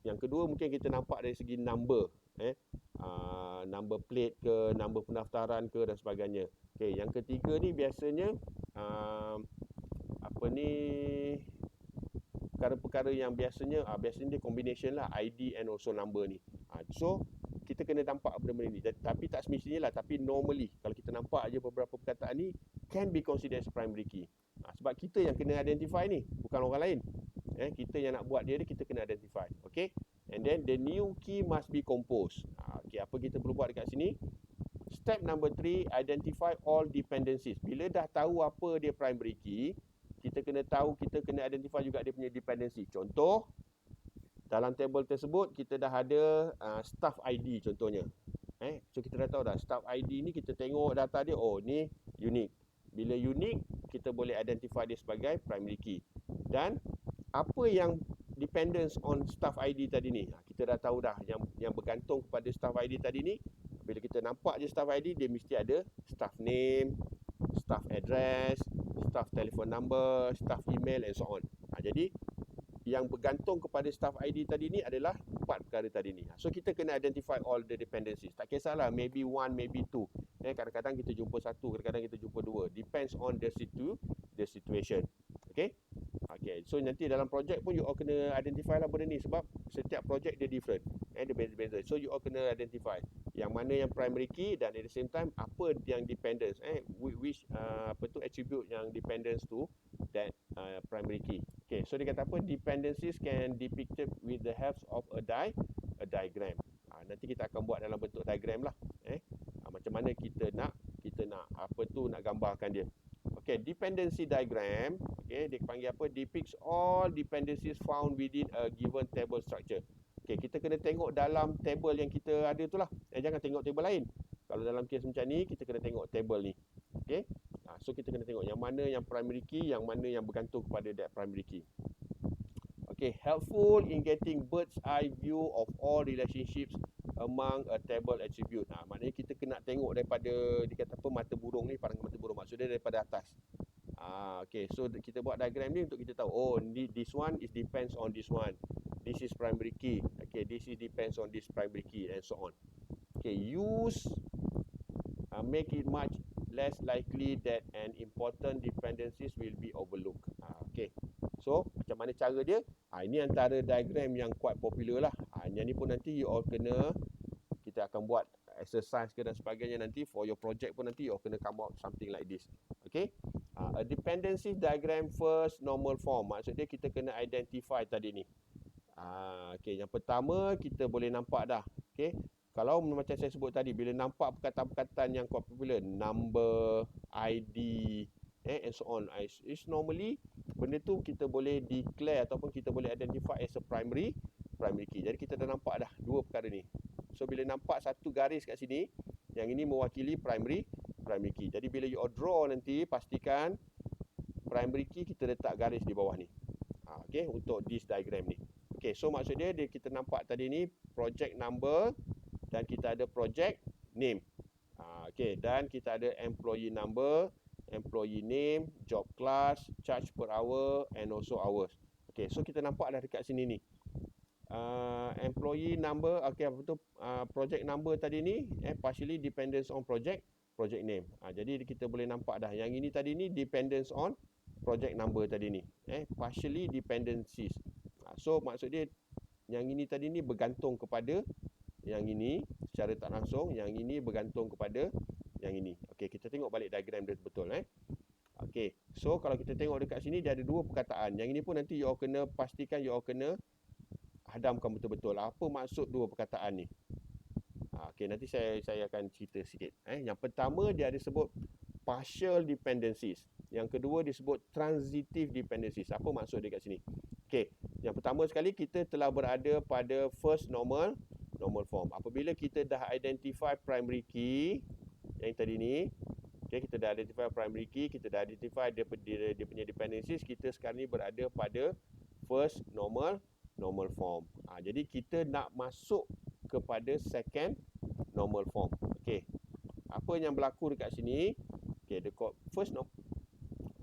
Yang kedua mungkin kita nampak dari segi number, number plate ke, number pendaftaran ke dan sebagainya. Okay, yang ketiga ni biasanya perkara-perkara yang biasanya dia combination lah, ID and also number ni. So kita kena nampak benda-benda ni. Tapi tak semestinya lah, tapi normally kalau kita nampak aja beberapa perkataan ni can be considered as primary key. Sebab kita yang kena identify ni, bukan orang lain. Kita yang nak buat dia ni, kita kena identify. Okay, and then the new key must be composed. Okay, apa kita perlu buat dekat sini? Step number 3, identify all dependencies. Bila dah tahu apa dia primary key, kita kena identify juga dia punya dependency. Contoh, dalam table tersebut kita dah ada staff ID contohnya. So kita dah tahu dah staff ID ni, kita tengok data dia, oh ni unique. Bila unique, kita boleh identify dia sebagai primary key. Dan apa yang dependence on staff ID tadi ni, kita dah tahu dah yang bergantung kepada staff ID tadi ni. Bila kita nampak je staff ID, dia mesti ada staff name, staff address, staff telephone number, staff email and so on. Jadi yang bergantung kepada staff ID tadi ni adalah 4 perkara tadi ni. So kita kena identify all the dependencies. Tak kisahlah, maybe 1, maybe 2. Kadang-kadang kita jumpa 1, kadang-kadang kita jumpa 2. Depends on the situation. Okay? Okay, so nanti dalam projek pun you all kena identify lah benda ni sebab setiap projek dia different. Dia beza-beza. So you all kena identify yang mana yang primary key dan at the same time apa yang dependence, which attribute yang dependence to that primary key. Okay, so dia kata apa? Dependencies can depicted with the help of a diagram. Nanti kita akan buat dalam bentuk diagram lah. Macam mana kita nak nak gambarkan dia. Okay, dependency diagram. Okay, dia panggil apa? Depicts all dependencies found within a given table structure. Okay, kita kena tengok dalam table yang kita ada tu lah. Jangan tengok table lain. Kalau dalam kes macam ni, kita kena tengok table ni. Okay. So kita kena tengok yang mana yang primary key, yang mana yang bergantung kepada that primary key. Okay, helpful in getting bird's eye view of all relationships among a table attribute. Maknanya kita kena tengok daripada, dikata apa, mata burung ni, pandangan mata burung. Maksudnya daripada atas. Okay, so kita buat diagram ni untuk kita tahu, oh, this one is depends on this one. This is primary key. Okay, this is depends on this primary key and so on. Okay, make it much less likely that an important dependencies will be overlooked. Okay, so macam mana cara dia? Ini antara diagram yang quite popular lah. Yang ni pun nanti you all kena, kita akan buat exercise ke dan sebagainya nanti for your project pun nanti you all kena come out something like this. Okay, a dependency diagram first normal form. Maksudnya kita kena identify tadi ni. Okay, yang pertama kita boleh nampak dah. Okay, kalau macam saya sebut tadi, bila nampak perkataan-perkataan yang popular, number, ID, and so on, it's normally benda tu kita boleh declare ataupun kita boleh identify as a primary key. Jadi kita dah nampak dah dua perkara ni. So bila nampak satu garis kat sini, yang ini mewakili primary key. Jadi bila you all draw nanti, pastikan primary key kita letak garis di bawah ni. Okay, untuk this diagram ni. Okay, so maksud dia kita nampak tadi ni project number dan kita ada project name. Okay, dan kita ada employee number, employee name, job class, charge per hour and also hours. Okay, so kita nampak dah dekat sini ni. Employee number, okay, apa tu, project number tadi ni partially dependence on project name. Jadi kita boleh nampak dah yang ini tadi ni dependence on project number tadi ni. Partially dependencies. So maksud dia yang ini tadi ni bergantung kepada yang ini secara tak langsung, yang ini bergantung kepada yang ini. Okey, kita tengok balik diagram dia betul Okey, so kalau kita tengok dekat sini dia ada dua perkataan. Yang ini pun nanti you all kena pastikan, you all kena hadamkan betul-betul apa maksud dua perkataan ni. Okey, nanti saya akan cerita sikit. Yang pertama dia ada sebut partial dependencies. Yang kedua disebut transitive dependencies. Apa maksud dia kat sini? Okey, yang pertama sekali kita telah berada pada first normal form. Apabila kita dah identify primary key yang tadi ni, okay, kita dah identify primary key, kita dah identify dia punya dependencies, kita sekarang ni berada pada first normal form. Jadi kita nak masuk kepada second normal form. Okey, apa yang berlaku dekat sini? Okey,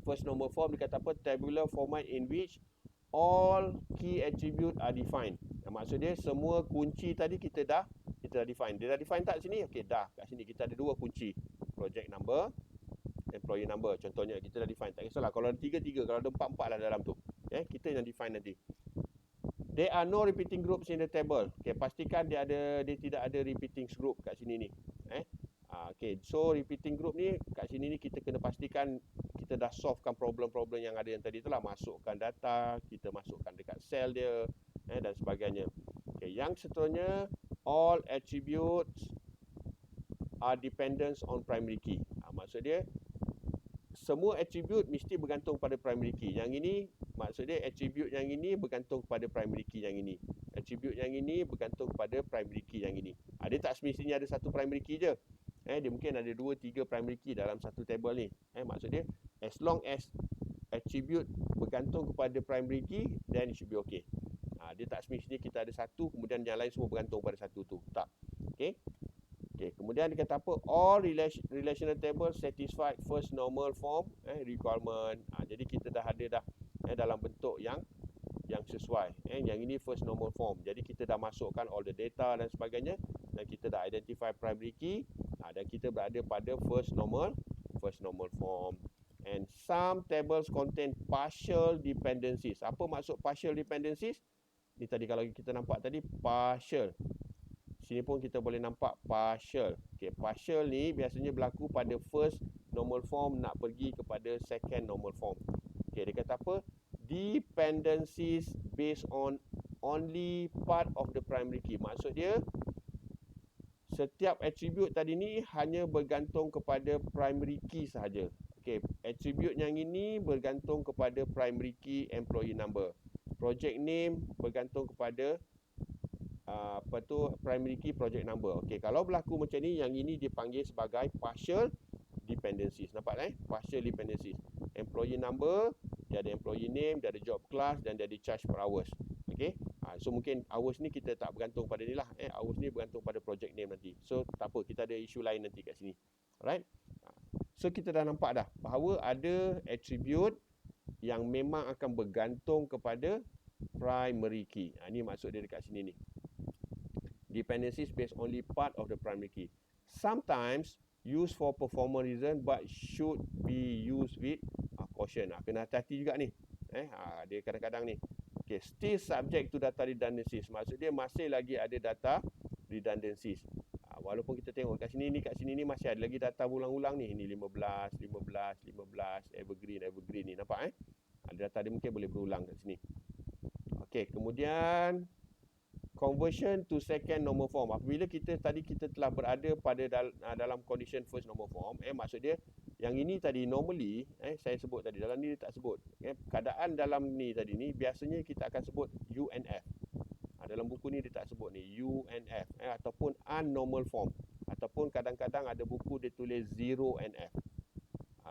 first normal form dia kata apa? Tabular format in which all key attribute are defined. Maksud dia semua kunci tadi kita dah define. Dia dah define tak sini? Okey, dah. Kat sini kita ada dua kunci. Project number, employee number. Contohnya kita dah define. Tak kisahlah kalau ada 3, kalau ada 4 lah dalam tu. Kita yang define nanti. There are no repeating groups in the table. Okey, pastikan dia tidak ada repeating group kat sini ni. Okey, so repeating group ni kat sini ni kita kena pastikan kita dah solvekan problem-problem yang ada yang tadi tu lah. Masukkan data, kita masukkan dekat cell dia dan sebagainya. Okay, yang seterusnya, all attributes are dependent on primary key. Maksud dia semua attribute mesti bergantung pada primary key. Yang ini maksud dia attribute yang ini bergantung pada primary key yang ini. Attribute yang ini bergantung pada primary key yang ini. Dia tak semestinya ada satu primary key je. Dia mungkin ada 2, 3 primary key dalam satu table ni. Maksud dia as long as attribute bergantung kepada primary key, then it should be okay. Dia tak semestinya kita ada satu kemudian yang lain semua bergantung pada satu tu. Tak. Okey. Kemudian dia kata apa? All relational table satisfied first normal form requirement. Jadi kita dah ada dah dalam bentuk yang yang sesuai. Yang ini first normal form. Jadi kita dah masukkan all the data dan sebagainya, dan kita dah identify primary key, dan kita berada pada first normal form. And some tables contain partial dependencies. Apa maksud partial dependencies? Ni tadi kalau kita nampak tadi partial. Sini pun kita boleh nampak partial. Okey, partial ni biasanya berlaku pada first normal form nak pergi kepada second normal form. Okey, dia kata apa? Dependencies based on only part of the primary key. Maksud dia, setiap attribute tadi ni hanya bergantung kepada primary key sahaja. Okey, attribute yang ini bergantung kepada primary key employee number. Project name bergantung kepada primary key project number. Okey, kalau berlaku macam ni, yang ini dipanggil sebagai partial dependencies. Nampak Partial dependencies. Employee number, dia ada employee name, dia ada job class dan dia ada charge per hours. Okey. So mungkin hours ni kita tak bergantung pada ni lah. Hours ni bergantung pada project name nanti. So tak apa, kita ada isu lain nanti kat sini. Alright. So kita dah nampak dah bahawa ada attribute yang memang akan bergantung kepada primary key. Ini maksud dia dekat sini ni. Dependencies based only part of the primary key. Sometimes used for performance reason but should be used with caution. Kena hati-hati juga ni. Dia kadang-kadang ni. Okay, still subject to data redundancies. Maksud dia masih lagi ada data redundancies. Walaupun kita tengok kat sini ni masih ada lagi data ulang-ulang ni. Ini 15, evergreen ni. Nampak Ada data dia mungkin boleh berulang kat sini. Okey, kemudian conversion to second normal form. Apabila kita telah berada pada dalam condition first normal form, maksud dia yang ini tadi normally saya sebut tadi, dalam ni dia tak sebut. Keadaan dalam ni tadi ni biasanya kita akan sebut UNF. Dalam buku ni dia tak sebut ni UNF ataupun unnormal form, ataupun kadang-kadang ada buku dia tulis 0NF.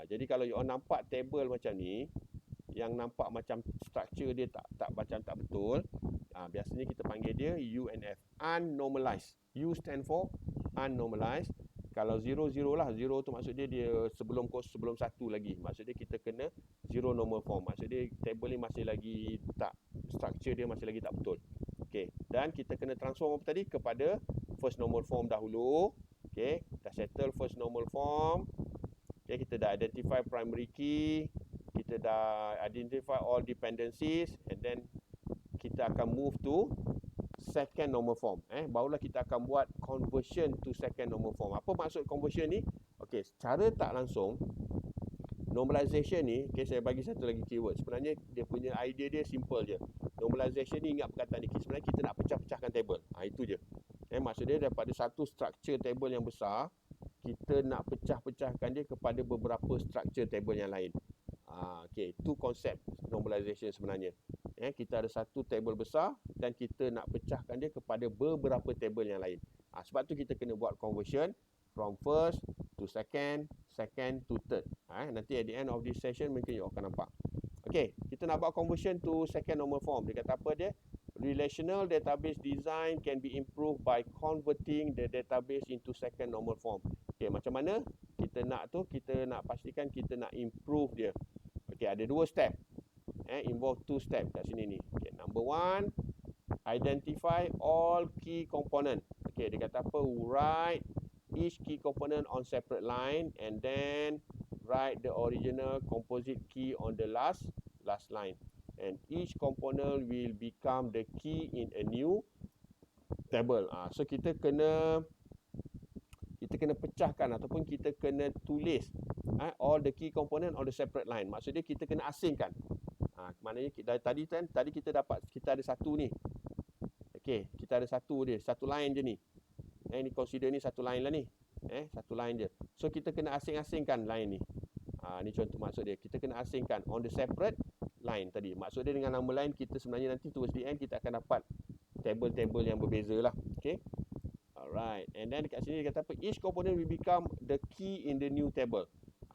Jadi kalau you nampak table macam ni, yang nampak macam structure dia tak betul, biasanya kita panggil dia UNF, unnormalized. U stand for unnormalized. Kalau 0 lah, 0 tu maksud dia sebelum satu lagi. Maksud dia kita kena zero normal form. Maksud dia table ni masih lagi structure dia masih lagi tak betul. Okey, dan kita kena transform apa tadi kepada first normal form dahulu. Okey, dah settle first normal form. Okey, kita dah identify primary key, kita dah identify all dependencies, and then kita akan move to second normal form. Barulah kita akan buat conversion to second normal form. Apa maksud conversion ni? Okey, secara tak langsung normalization ni, saya bagi satu lagi keyword. Sebenarnya dia punya idea dia simple je. Normalization ni, ingat perkataan ni, sebenarnya kita nak pecah-pecahkan table. Itu je. Maksud dia daripada satu structure table yang besar, kita nak pecah-pecahkan dia kepada beberapa structure table yang lain. Okey, itu konsep normalization sebenarnya. Kita ada satu table besar dan kita nak pecahkan dia kepada beberapa table yang lain. Sebab tu kita kena buat conversion from first to second to third. Nanti at the end of this session mungkin you akan nampak. Okey, kita nak buat conversion to second normal form. Dia kata apa dia? Relational database design can be improved by converting the database into second normal form. Okey, macam mana kita nak pastikan kita nak improve dia. Okey, ada dua step. Involve two step kat sini ni. Okay, number one, identify all key component. Okay, dia kata apa? Write each key component on separate line and then write the original composite key on the last line. And each component will become the key in a new table. So kita kena pecahkan ataupun kita kena tulis all the key component on the separate line. Maksud dia kita kena asingkan. Maknanya tadi kita ada satu ni. Okey, kita ada satu line je ni. Ni consider ni satu line lah ni. Satu line je. So kita kena asing-asingkan line ni. Ni contoh maksud dia. Kita kena asingkan on the separate line tadi. Maksud dia dengan nama line kita sebenarnya nanti towards the end kita akan dapat table-table yang berbeza lah. Okey. Alright. And then dekat sini dia kata apa? Each component will become the key in the new table.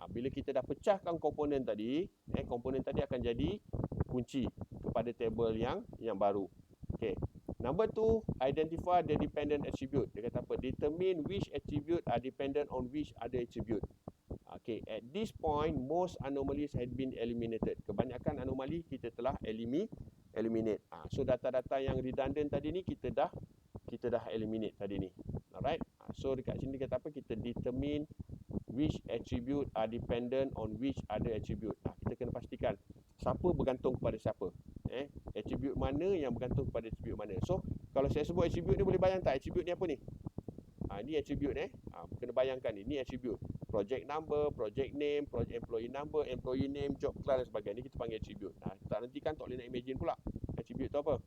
Bila kita dah pecahkan komponen tadi, komponen tadi akan jadi kunci kepada table yang baru. Okay. Number 2, identify the dependent attribute. Dia kata apa? Determine which attribute are dependent on which other attribute. Okay. At this point, most anomalies had been eliminated. Kebanyakan anomali kita telah eliminate. So data-data yang redundant tadi ni kita dah eliminate tadi ni. Alright. So dekat sini kata apa? Kita determine which attribute are dependent on which other attribute. Kita kena pastikan siapa bergantung kepada siapa. Attribute mana yang bergantung kepada attribute mana. So kalau saya sebut attribute ni, boleh bayang tak attribute ni apa ni? Ni attribute kena bayangkan ni attribute. Project number, project name, project employee number, employee name, job class dan sebagainya. Ni kita panggil attribute. Tak nanti kan tak boleh nak imagine pula attribute tu apa.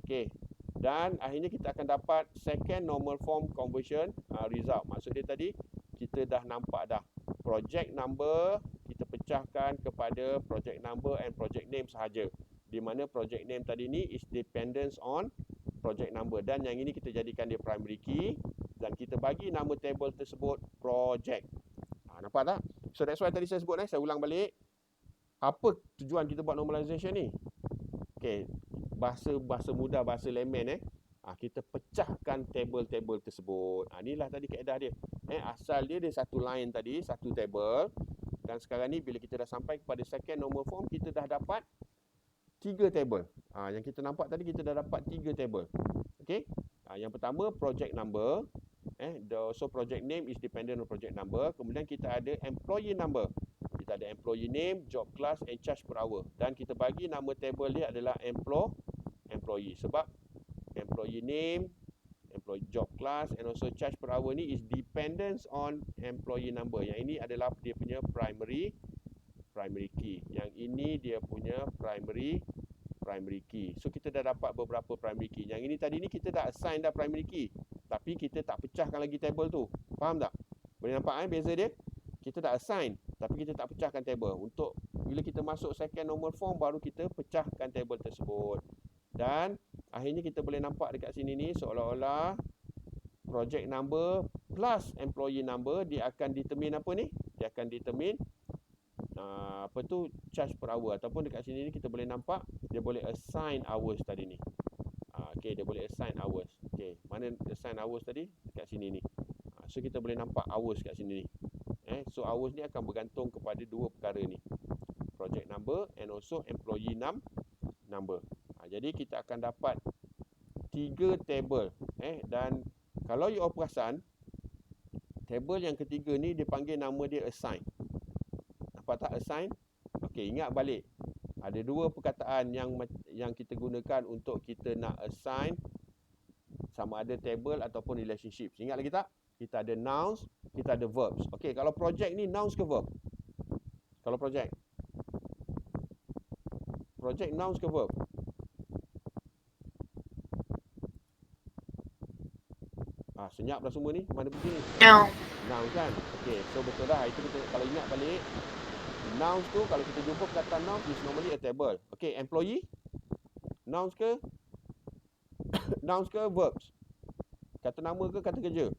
Okey. Dan akhirnya kita akan dapat second normal form conversion result. Maksud dia tadi kita dah nampak dah project number kita pecahkan kepada project number and project name sahaja. Di mana project name tadi ni is dependence on project number, dan yang ini kita jadikan dia primary key dan kita bagi nama table tersebut project. Nampak tak? So that's why tadi saya sebut, saya ulang balik. Apa tujuan kita buat normalization ni? Okay, bahasa mudah, bahasa layman kita pecahkan table-table tersebut. Inilah tadi kaedah dia. Asal dia satu line tadi, satu table, dan sekarang ni bila kita dah sampai kepada second normal form, kita dah dapat 3 table. Yang kita nampak tadi, kita dah dapat 3 table. Okey. Yang pertama project number. So project name is dependent on project number. Kemudian kita ada employee number. Kita ada employee name, job class and charge per hour. Dan kita bagi nama table dia adalah employee. Sebab employee name, employee job class and also charge per hour ni is dependence on employee number. Yang ini adalah dia punya primary key. Yang ini dia punya primary key. So kita dah dapat beberapa primary key. Yang ini tadi ni kita dah assign dah primary key, tapi kita tak pecahkan lagi table tu. Faham tak? Boleh nampak beza dia? Kita dah assign tapi kita tak pecahkan table. Untuk bila kita masuk second normal form, baru kita pecahkan table tersebut. Dan akhirnya kita boleh nampak dekat sini ni seolah-olah project number plus employee number dia akan determine apa ni? Dia akan determine charge per hour, ataupun dekat sini ni kita boleh nampak dia boleh assign hours tadi ni. Okey, dia boleh assign hours. Okey, mana assign hours tadi? Dekat sini ni. So kita boleh nampak hours kat sini ni. So hours ni akan bergantung kepada dua perkara ni. Project number and also employee number. Jadi kita akan dapat 3 table. Dan kalau you all perasan, table yang ketiga ni dipanggil nama dia assign. Nampak tak assign? Okey, ingat balik. Ada 2 perkataan yang kita gunakan untuk kita nak assign sama ada table ataupun relationships. Ingat lagi tak? Kita ada nouns, kita ada verbs. Okey, kalau project ni nouns ke verb? Kalau project nouns ke verb? Senyap dah semua ni. Mana pergi ni? Nouns kan? Okey, so betul dah. Itu kita kalau ingat balik, nouns tu kalau kita jumpa perkataan noun is normally a table. Okey, employee nouns ke verbs? Kata nama ke kata kerja?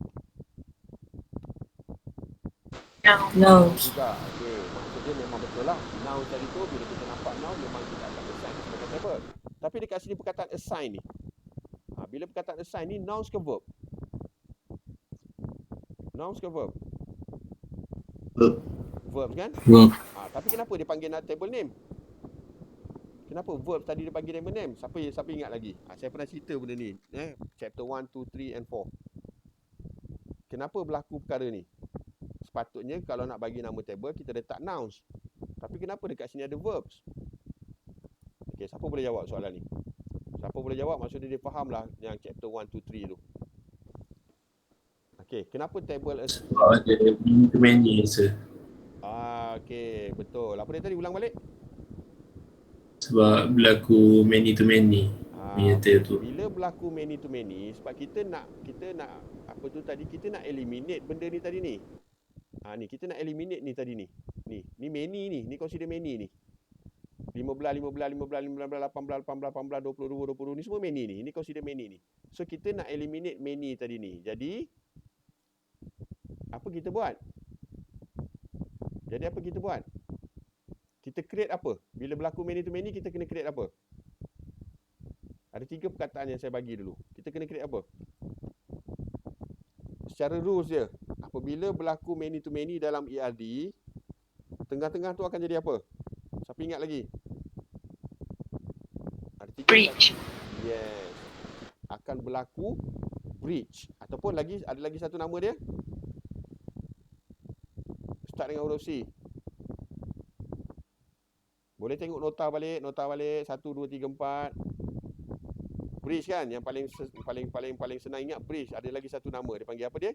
Nouns. Juga. Okey, maksudnya memang betul lah. Nouns tadi tu bila kita nampak noun memang kita akan assign sebagai table. Tapi dekat sini perkataan assign ni. Bila perkataan assign ni nouns ke verb? Nouns ke verb? Verb kan? Verb. Tapi kenapa dia panggil table name? Kenapa verb tadi dia panggil table name? Siapa ingat lagi? Saya pernah cerita benda ni. Chapter 1, 2, 3 and 4. Kenapa berlaku perkara ni? Sepatutnya kalau nak bagi nama table, kita letak nouns. Tapi kenapa dekat sini ada verbs? Okey, siapa boleh jawab soalan ni? Siapa boleh jawab? Maksudnya dia faham lah yang chapter 1, 2, 3 tu. Okey, kenapa table Ada many sir. Okey, betul. Apa dia tadi? Ulang balik. Sebab berlaku many to many. Tu. Bila berlaku many to many, sebab kita nak apa tu tadi, kita nak eliminate benda ni tadi ni. Ni kita nak eliminate ni tadi ni. Ni many ni consider many ni. 15, 18, 20, ni semua many ni. Ini consider many ni. So kita nak eliminate many tadi ni. Jadi apa kita buat? Kita create apa? Bila berlaku many to many, kita kena create apa? Ada 3 perkataan yang saya bagi dulu. Kita kena create apa? Secara rules dia, apabila berlaku many to many dalam ERD, tengah-tengah tu akan jadi apa? Siapa ingat lagi? Breach. Yes. Akan berlaku breach. Ataupun ada lagi satu nama dia. Start dengan huruf C. Boleh tengok nota balik. 1, 2, 3, 4. Breach kan? Yang paling senang ingat breach. Ada lagi satu nama. Dia panggil apa dia?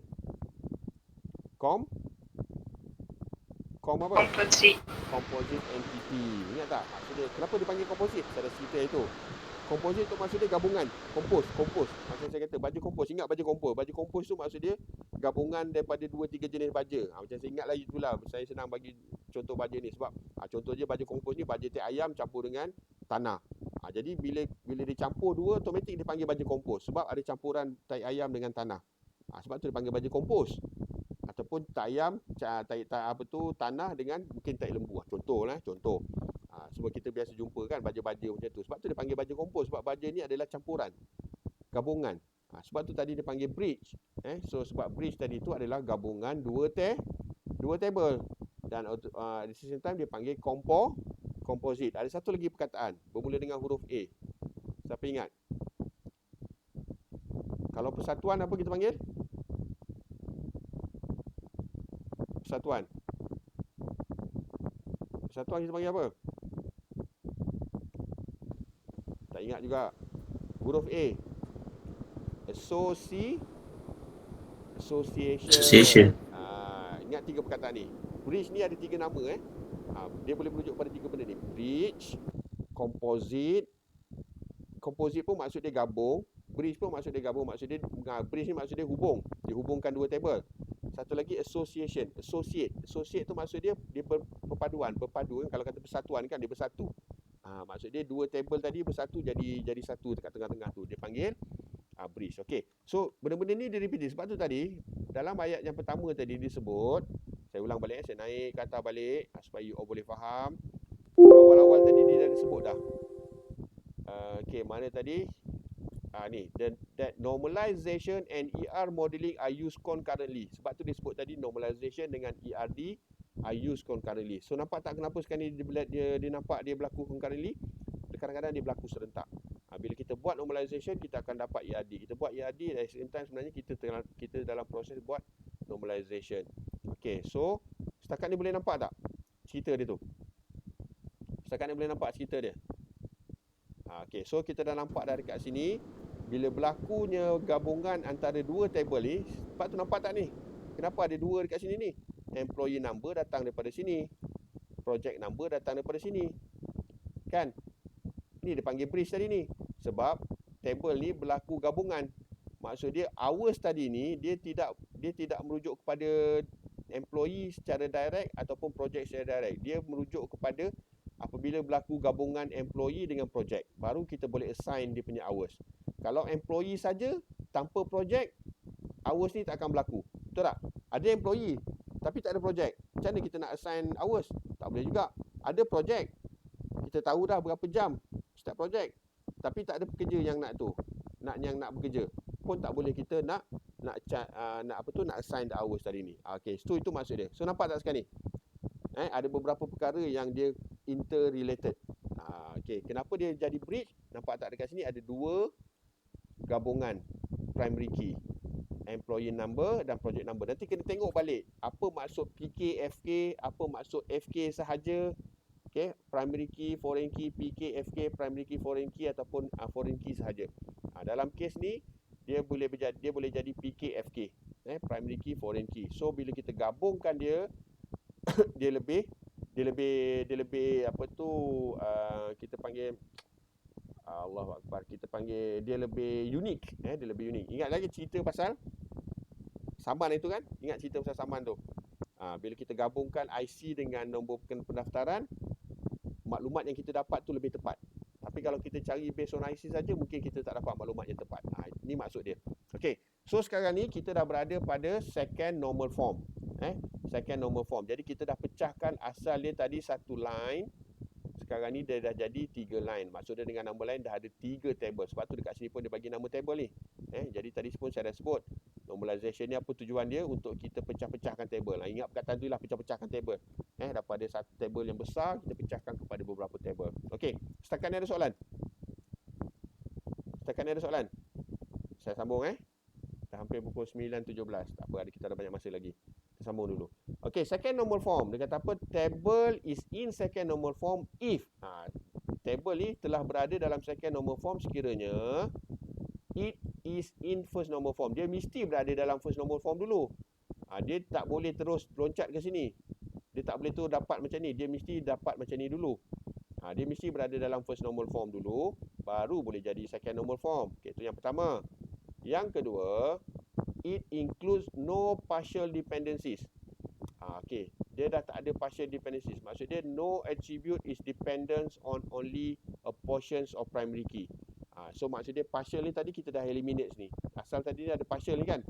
apa? Composite entity. Ingat tak? Maksudnya, kenapa dia panggil composite? Saya dah cerita itu. Composite tu maksudnya gabungan. Kompos. Macam saya kata, baju kompos. Ingat baju kompos. Baju kompos tu maksud dia gabungan daripada 2-3 jenis baja. Macam saya ingat lagi itulah. Saya senang bagi contoh baja ni. Sebab contoh je baju kompos ni, baja tai ayam campur dengan tanah. Jadi bila dicampur dua, automatik dia panggil baju kompos. Sebab ada campuran tai ayam dengan tanah. Sebab tu dia panggil baju kompos. Ataupun tai ayam, tanah dengan mungkin tai lembu. Contoh. Sebab kita biasa jumpa kan baja-baja macam tu. Sebab tu dia panggil baja kompos. Sebab baja ni adalah campuran, gabungan. Sebab tu tadi dia panggil bridge. So sebab bridge tadi tu adalah gabungan dua table. Dan at the same time dia panggil composite. Ada satu lagi perkataan bermula dengan huruf A. Siapa ingat? Kalau persatuan apa kita panggil? Persatuan kita panggil apa? Tak ingat juga. Huruf A. Association. Ingat 3 perkataan ni. Bridge ni ada 3 nama. Dia boleh merujuk pada 3 benda ni. Bridge, composite. Composite pun maksud dia gabung. Bridge pun maksud dia gabung. Bridge ni maksud dia hubung. Dia hubungkan 2 table. Satu lagi association. Associate tu maksud dia berpaduan. Berpadu. Kalau kata persatuan kan, dia bersatu. Maksud dia 2 table tadi bersatu jadi satu dekat tengah-tengah tu. Dia panggil bridge. Okey. So benda-benda ni dia repeat. Sebab tu tadi dalam ayat yang pertama tadi disebut, saya ulang balik, saya naik ke atas balik supaya you all boleh faham. Awal-awal tadi dia dah disebut dah. Okey, mana tadi? Ni, that normalization and ER modeling are used concurrently. Sebab tu disebut tadi normalization dengan ERD are used concurrently. So nampak tak kenapa sekarang ni dia nampak dia berlaku concurrently? Kadang-kadang dia berlaku serentak. Bila kita buat normalization, kita akan dapat ERD. Kita buat ERD, at the same time sebenarnya kita dalam proses buat normalization. Okay, so setakat ni boleh nampak tak cerita dia tu? Setakat ni boleh nampak cerita dia? Okay, so kita dah nampak dari kat sini, bila berlakunya gabungan antara 2 table ni, sebab tu nampak tak ni? Kenapa ada 2 dekat sini ni? Employee number datang daripada sini, project number datang daripada sini. Kan? Ni dia panggil bridge tadi ni. Sebab table ni berlaku gabungan. Maksud dia hours tadi ni dia tidak merujuk kepada employee secara direct ataupun project secara direct. Dia merujuk kepada apabila berlaku gabungan employee dengan project, baru kita boleh assign dia punya hours. Kalau employee saja tanpa project, hours ni tak akan berlaku. Betul tak? Ada employee tapi tak ada project. Macam mana kita nak assign hours? Tak boleh juga. Ada project, kita tahu dah berapa jam start project, tapi tak ada pekerja yang nak bekerja, pun tak boleh kita nak assign the hours tadi ni. Okey, so itu maksud dia. So nampak tak sekarang ni? Ada beberapa perkara yang dia interrelated. Okey, kenapa dia jadi bridge? Nampak tak dekat sini ada 2 gabungan primary key, employee number dan project number. Nanti kena tengok balik apa maksud PK, FK, apa maksud FK sahaja. Okay, primary key, foreign key, PK, FK, primary key, foreign key ataupun foreign key sahaja. Dalam kes ni dia boleh jadi PK, FK, primary key, foreign key. So bila kita gabungkan dia dia lebih apa tu, kita panggil Allahu Akbar, kita panggil dia lebih unik, dia lebih unik. Ingat lagi cerita pasal saman itu kan? Ingat cerita pasal saman tu. Bila kita gabungkan IC dengan nombor pendaftaran, maklumat yang kita dapat tu lebih tepat. Tapi kalau kita cari based on IC saja, mungkin kita tak dapat maklumat yang tepat. Ini maksud dia. Okey. So sekarang ni kita dah berada pada second normal form. Second normal form. Jadi kita dah pecahkan asal dia tadi satu line. Sekarang ni dia dah jadi 3 line. Maksud dia dengan nama lain dah ada 3 table. Sebab tu dekat sini pun dia bagi nama table ni. Jadi tadi pun saya dah sebut. Normalization ni apa tujuan dia? Untuk kita pecah-pecahkan table. Ingat perkataan tu lah, pecah-pecahkan table. Daripada satu table yang besar, kita pecahkan kepada beberapa table. Okey, setakat ni ada soalan? Setakat ni ada soalan? Saya sambung Dah hampir pukul 9.17. Tak apa, kita ada banyak masa lagi. Kita sambung dulu. Okay, second normal form. Dia kata apa? Table is in second normal form if. Table ni telah berada dalam second normal form sekiranya it is in first normal form. Dia mesti berada dalam first normal form dulu. Dia tak boleh terus loncat ke sini. Dia tak boleh tu dapat macam ni. Dia mesti dapat macam ni dulu. Dia mesti berada dalam first normal form dulu, baru boleh jadi second normal form. Okay, itu yang pertama. Yang kedua, it includes no partial dependencies. Okay, dia dah tak ada partial dependencies. Maksud dia no attribute is dependent on only a portions of primary key. So maksud dia partial ni tadi kita dah eliminate ni. Asal tadi ni ada partial ni kan.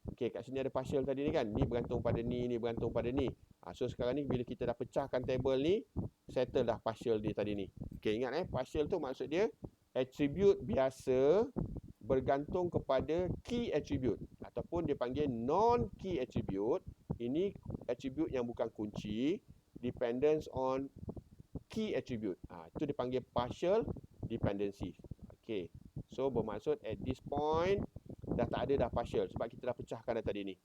Okay, kat sini ada partial tadi ni kan. Ni bergantung pada ni bergantung pada ni. So sekarang ni bila kita dah pecahkan table ni, settle dah partial dia tadi ni. Okay, ingat partial tu maksud dia attribute biasa bergantung kepada key attribute ataupun dia panggil non-key attribute. Ini attribute yang bukan kunci, dependence on key attribute. Itu dipanggil partial dependency. Okay, so bermaksud at this point dah tak ada dah partial sebab kita dah pecahkan dah tadi ni.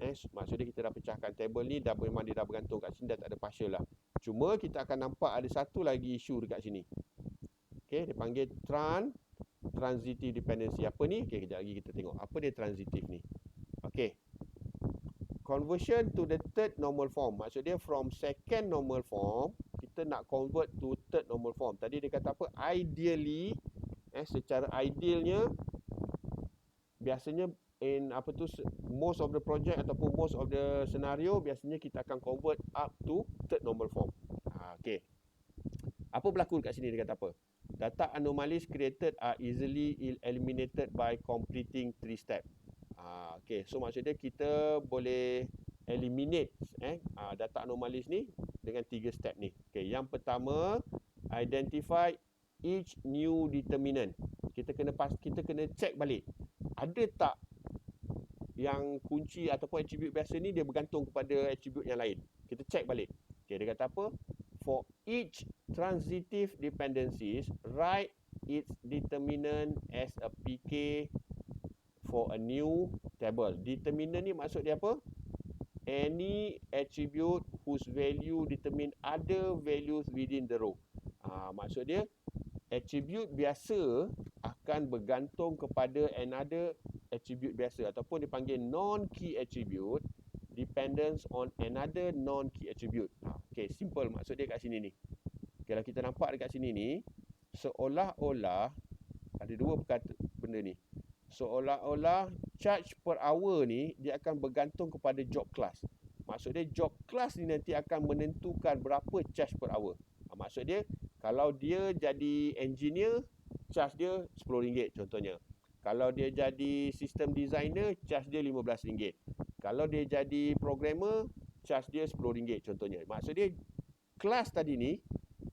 Maksud dia kita dah pecahkan table ni, dah memang dia dah bergantung kat sini, dah tak ada partial lah. Cuma kita akan nampak ada satu lagi isu dekat sini. Okay, dia panggil transitive dependency. Apa ni? Okay, kejap lagi kita tengok apa dia transitive ni. Okay, conversion to the third normal form. Maksud dia from second normal form kita nak convert to third normal form. Tadi dia kata apa? Ideally, secara idealnya biasanya in most of the project ataupun most of the scenario biasanya kita akan convert up to third normal form. Okay, apa berlaku dekat sini? Dia kata apa? Data anomalies created are easily eliminated by completing 3 step. Okay, so maksudnya kita boleh eliminate data anomalies ni dengan 3 step ni. Okay, yang pertama, identify each new determinant. Kita kena check balik. Ada tak yang kunci ataupun attribute biasa ni dia bergantung kepada attribute yang lain. Kita check balik. Okay, dia kata apa? For each transitive dependencies, write its determinant as a PK for a new table. Determinant ni maksud dia apa? Any attribute whose value determine other values within the row. Maksud dia attribute biasa akan bergantung kepada another attribute biasa ataupun dipanggil non-key attribute dependence on another non-key attribute. Okay, simple maksud dia kat sini ni. Kalau kita nampak dekat sini ni, seolah-olah ada dua benda ni. Seolah-olah charge per hour ni dia akan bergantung kepada job class. Maksud dia job class ni nanti akan menentukan berapa charge per hour. Maksud dia kalau dia jadi engineer, charge dia RM10 contohnya. Kalau dia jadi system designer, charge dia RM15. Kalau dia jadi programmer, charge dia RM10 contohnya. Maksud dia kelas tadi ni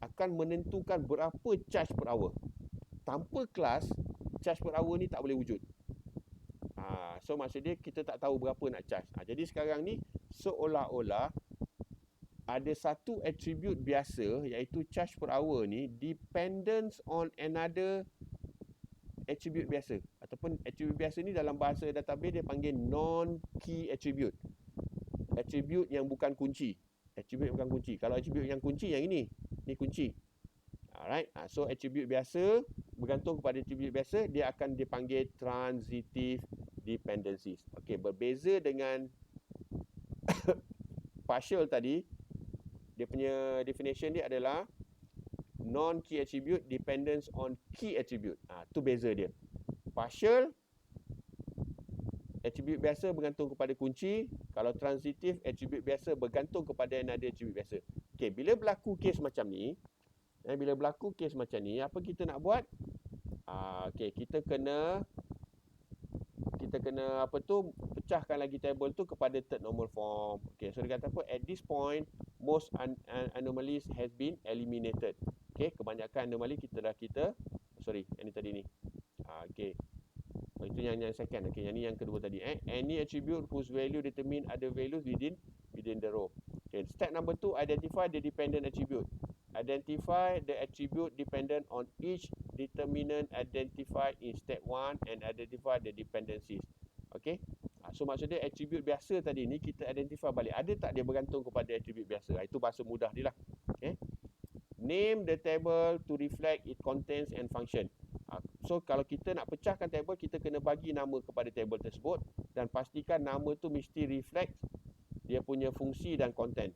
akan menentukan berapa charge per hour. Tanpa kelas, charge per hour ni tak boleh wujud. So maksud dia kita tak tahu berapa nak charge. Jadi sekarang ni seolah-olah ada satu attribute biasa iaitu charge per hour ni dependence on another attribute biasa ataupun attribute biasa ni dalam bahasa database dia panggil non-key attribute. Attribute yang bukan kunci. Attribute yang bukan kunci. Kalau attribute yang kunci yang ini kunci. Alright. So attribute biasa bergantung kepada attribute biasa dia akan dipanggil transitive dependencies. Okey, berbeza dengan partial tadi, dia punya definition dia adalah non-key attribute dependence on key attribute. Tu beza dia. Partial attribute biasa bergantung kepada kunci. Kalau transitive attribute biasa bergantung kepada another attribute biasa. Okey, bila berlaku kes macam ni, apa kita nak buat? Okey, kita kena pecahkan lagi table tu kepada third normal form. Okey, so dia kata apa? At this point, most anomalies has been eliminated. Okey, kebanyakan anomali yang ni tadi ni. Okey. Itu yang second. Okey, yang ni yang kedua tadi. Any attribute whose value determine other values within the row. Okay, step number 2, identify the dependent attribute. Identify the attribute dependent on each determinant identified in step 1 and identify the dependencies. Okay. So maksudnya attribute biasa tadi ni kita identify balik. Ada tak dia bergantung kepada attribute biasa? Itu bahasa mudah dia lah. Okay. Name the table to reflect its contents and function. So kalau kita nak pecahkan table, kita kena bagi nama kepada table tersebut dan pastikan nama tu mesti reflect dia punya fungsi dan content.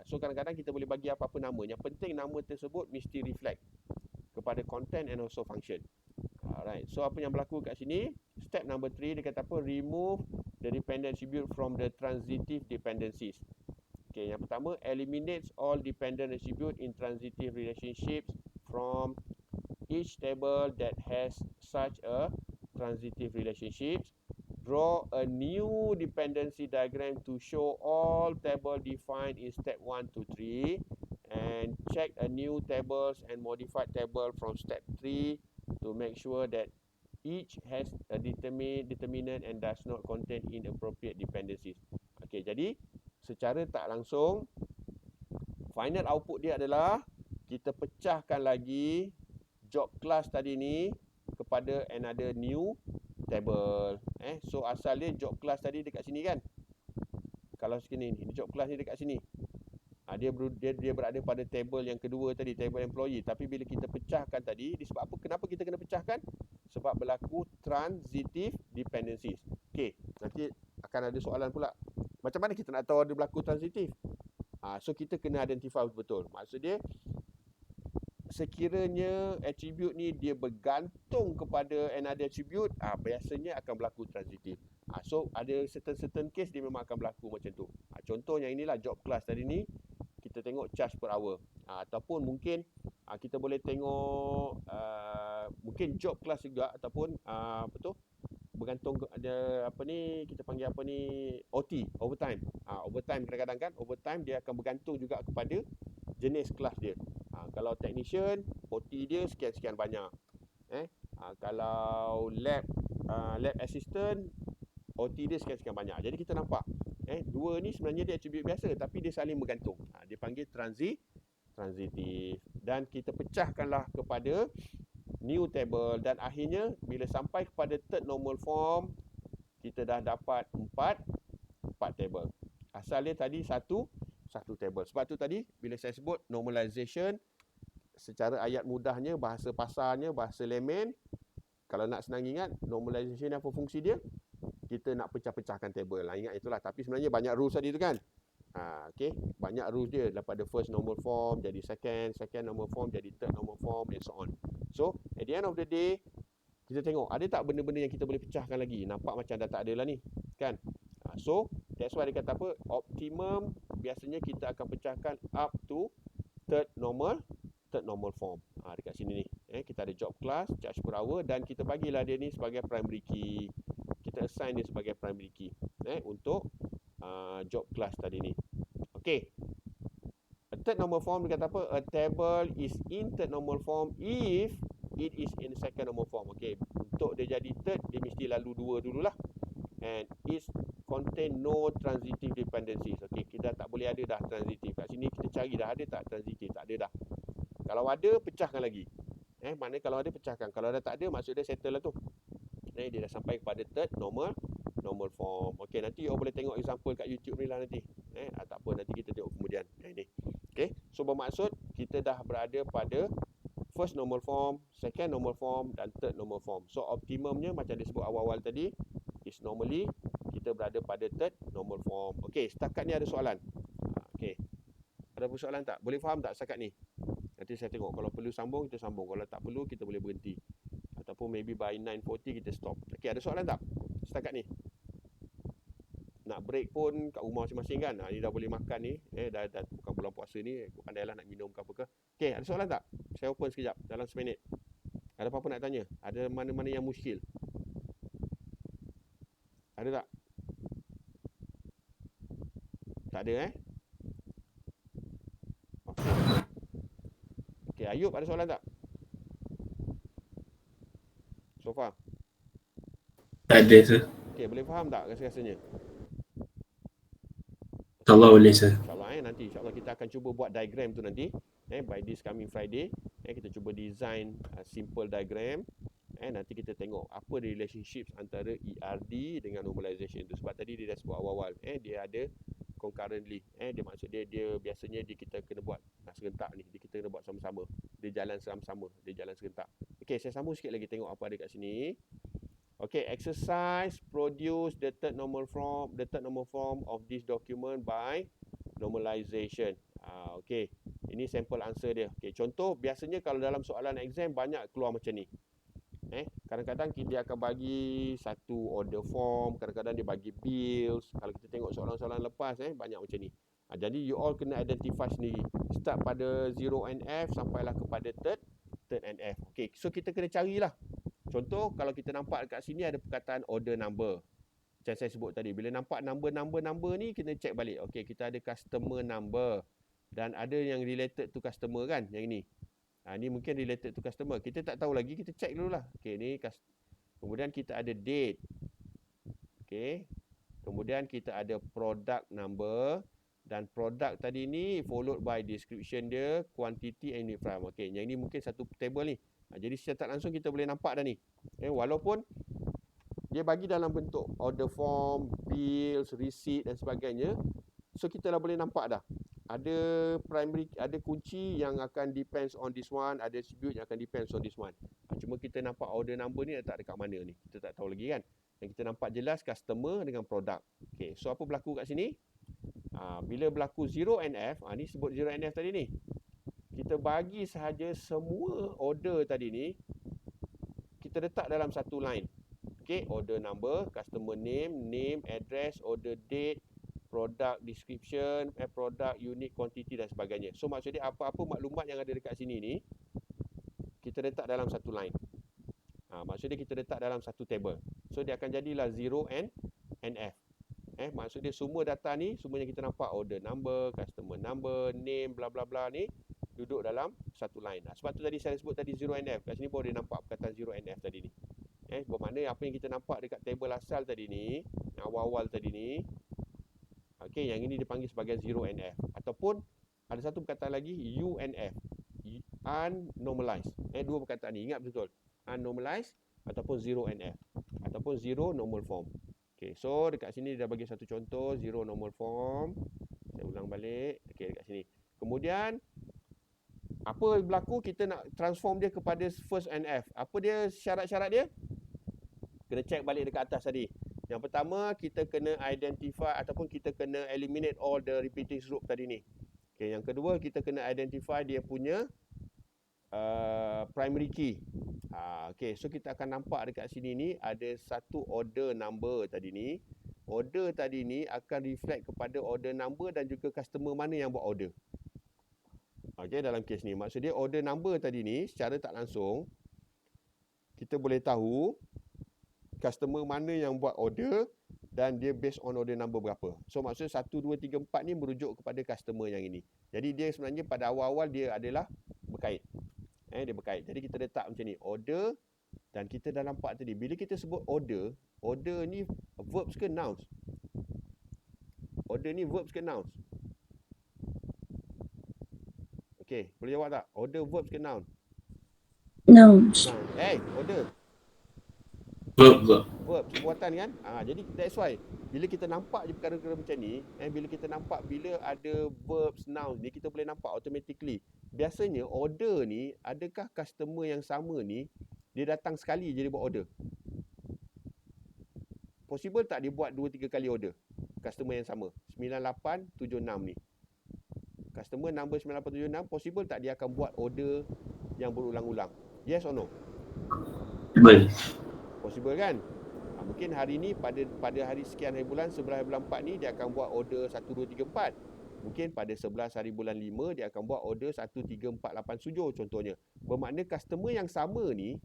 So kadang-kadang kita boleh bagi apa-apa nama. Yang penting nama tersebut mesti reflect kepada content and also function. Alright, so apa yang berlaku kat sini? Step number 3 dia kata apa? Remove the dependent attribute from the transitive dependencies. Okay, yang pertama, eliminates all dependent attribute in transitive relationships from each table that has such a transitive relationships. Draw a new dependency diagram to show all table defined in step 1 to 3 and check a new tables and modified table from step 3 to make sure that each has a determinant and does not contain inappropriate dependencies. Okey, jadi secara tak langsung final output dia adalah kita pecahkan lagi job class tadi ni kepada another new table. So asal dia job class tadi dekat sini kan. Kalau sini ni job class ni dekat sini. Dia berada pada table yang kedua tadi, table employee. Tapi bila kita pecahkan tadi, disebab apa? Kenapa kita kena pecahkan? Sebab berlaku transitive dependencies. Okey, nanti akan ada soalan pula. Macam mana kita nak tahu ada berlaku transitif? So kita kena identify betul. Maksud dia, sekiranya attribute ni dia bergantung kepada another attribute, biasanya akan berlaku transitif. So ada certain case dia memang akan berlaku macam tu. Contoh yang inilah job class tadi ni, kita tengok charge per hour. Ataupun mungkin kita boleh tengok mungkin job class juga, ataupun apa tu, bergantung ada apa ni, kita panggil apa ni, OT, overtime. Overtime kadang-kadang kan, overtime dia akan bergantung juga kepada jenis kelas dia. Kalau technician, OT dia sekian-sekian banyak. Kalau lab assistant, OT dia sekian-sekian banyak. Jadi kita nampak dua ni sebenarnya dia attribute biasa, tapi dia saling bergantung. Dia panggil transitif. Dan kita pecahkanlah kepada new table dan akhirnya bila sampai kepada third normal form, kita dah dapat 4 table. Asal dia tadi satu table. Sebab tu tadi bila saya sebut normalization, secara ayat mudahnya, bahasa pasarnya, bahasa layman, kalau nak senang ingat, normalization apa fungsi dia? Kita nak pecah-pecahkan table. Ingat itulah. Tapi sebenarnya banyak rules tadi tu kan. Okay. Banyak rules dia. Daripada first normal form jadi second normal form jadi third normal form and so on. So, at the end of the day, kita tengok ada tak benda-benda yang kita boleh pecahkan lagi. Nampak macam dah tak ada lah ni. Kan? So, that's why dia kata apa? Optimum, biasanya kita akan pecahkan up to third normal form. Dekat sini ni. Kita ada job class, charge per hour dan kita bagilah dia ni sebagai primary key. Kita assign dia sebagai primary key untuk job class tadi ni. Okay. A third normal form dia kata apa? A table is in third normal form if it is in second normal form. Okay. Untuk dia jadi third, dia mesti lalu 2 dululah. And it contain no transitive dependencies. Okay. Kita tak boleh ada dah transitive. Kat sini kita cari dah ada tak transitive. Tak ada dah. Kalau ada, pecahkan lagi. Maknanya kalau ada, pecahkan. Kalau dah tak ada, maksud dia settle lah tu. Dia dah sampai kepada third normal form. Okey, nanti you boleh tengok example kat YouTube ni lah nanti. Tak apa, nanti kita tengok kemudian. Ini. Okey, so bermaksud kita dah berada pada first normal form, second normal form dan third normal form. So optimumnya macam disebut awal-awal tadi, is normally kita berada pada third normal form. Okey, setakat ni ada soalan? Okey. Ada persoalan tak? Boleh faham tak setakat ni? Nanti saya tengok. Kalau perlu sambung, kita sambung. Kalau tak perlu, kita boleh berhenti. Ataupun maybe by 9:40 kita stop. Okey, ada soalan tak setakat ni? Nak break pun kat rumah masing-masing kan. Ni dah boleh makan ni. Dah bukan bulan puasa ni. Pandailah nak minum ke apa ke. Okey, ada soalan tak? Saya open sekejap dalam seminit. Ada apa-apa nak tanya? Ada mana-mana yang muskil? Ada tak? Tak ada Okey, Ayub ada soalan tak? So far? Tak ada, sir. Okey, boleh faham tak rasa-rasanya? InsyaAllah boleh, sir. InsyaAllah nanti insyaAllah kita akan cuba buat diagram tu nanti by this coming Friday. Kita cuba design simple diagram. Nanti kita tengok apa relationships antara ERD dengan normalization tu. Sebab tadi dia dah sebut awal-awal, dia ada concurrently. Dia maksud dia biasanya kita kena buat serentak ni. Kita kena buat sama-sama. Dia jalan sama-sama. Dia jalan serentak. Okey, saya sambung sikit lagi tengok apa ada kat sini. Okay, exercise produce the third normal form of this document by normalization. Okay, ini sample answer dia. Okay, contoh biasanya kalau dalam soalan exam banyak keluar macam ni. Kadang-kadang dia akan bagi satu order form, kadang-kadang dia bagi bills. Kalau kita tengok soalan-soalan lepas banyak macam ni. Jadi you all kena identify sendiri. Start pada 0 and F sampailah kepada third and F. Okay, so kita kena carilah. Contoh kalau kita nampak dekat sini ada perkataan order number. Macam saya sebut tadi, bila nampak number ni kena check balik. Okay, kita ada customer number dan ada yang related to customer kan, yang ni. Ni mungkin related to customer. Kita tak tahu lagi, kita check dululah. Okay, ni kemudian kita ada date. Okay. Kemudian kita ada product number dan product tadi ni followed by description dia, quantity and unit price. Okay, yang ni mungkin satu table ni. Jadi secara tak langsung kita boleh nampak dah ni. Walaupun dia bagi dalam bentuk order form, bills, receipt dan sebagainya. So kita dah boleh nampak dah. Ada primary, ada kunci yang akan depends on this one, ada attribute yang akan depends on this one. Cuma kita nampak order number ni letak dekat mana ni. Kita tak tahu lagi kan. Yang kita nampak jelas customer dengan product. Okay, so apa berlaku kat sini? Bila berlaku 0 and F, ni sebut 0 and F tadi ni. Kita bagi sahaja semua order tadi ni, kita letak dalam satu line. Okay, order number, customer name, address, order date, product description, product unit, quantity dan sebagainya. So maksudnya apa-apa maklumat yang ada dekat sini ni, kita letak dalam satu line. Maksudnya kita letak dalam satu table. So dia akan jadilah 0 and F. Maksudnya semua data ni, semuanya kita nampak order number, customer number, name, bla bla bla ni duduk dalam satu line. Sebab tu tadi saya sebut tadi 0 and F. Kat sini baru dia nampak perkataan 0 and F tadi ni. Bermakna apa yang kita nampak dekat table asal tadi ni, yang awal-awal tadi ni, okay, yang ini dipanggil sebagai 0 and F. Ataupun ada satu perkataan lagi, U and F. Unnormalized. Dua perkataan ni, ingat betul. Unnormalized ataupun 0 and F. Ataupun 0 normal form. Okay, so dekat sini dia dah bagi satu contoh, 0 normal form. Saya ulang balik. Okay, dekat sini. Kemudian, apa berlaku? Kita nak transform dia kepada first and F. Apa dia syarat-syarat dia? Kena check balik dekat atas tadi. Yang pertama, kita kena identify ataupun kita kena eliminate all the repeating group tadi ni. Okay, yang kedua, kita kena identify dia punya primary key. Okay, so kita akan nampak dekat sini ni ada satu order number tadi ni. Order tadi ni akan reflect kepada order number dan juga customer mana yang buat order. Okay, dalam kes ni. Maksud dia order number tadi ni secara tak langsung kita boleh tahu customer mana yang buat order dan dia based on order number berapa. So maksud 1, 2, 3, 4 ni merujuk kepada customer yang ini. Jadi dia sebenarnya pada awal-awal dia adalah berkait. Dia berkait. Jadi kita letak macam ni. Order dan kita dah nampak tadi. Bila kita sebut order, order ni verbs ke nouns? Order ni verbs ke nouns? Okay, boleh jawab tak? Order verbs ke noun? Nouns. Order. Verb. Perbuatan kan? Jadi that's why bila kita nampak je perkara-perkara macam ni, bila kita nampak bila ada verbs, nouns ni, kita boleh nampak automatically. Biasanya order ni, adakah customer yang sama ni dia datang sekali je dia buat order? Possible tak dia buat 2-3 kali order? Customer yang sama 9876 ni. Customer number 9876, possible tak dia akan buat order yang berulang-ulang? Yes or no? Possible kan? Mungkin hari ni pada hari sekian hari bulan 11 hari bulan 4 ni dia akan buat order 1, 2, 3, 4. Mungkin pada 11 hari bulan 5 dia akan buat order 1, 3, 4, 8, 7 contohnya. Bermakna customer yang sama ni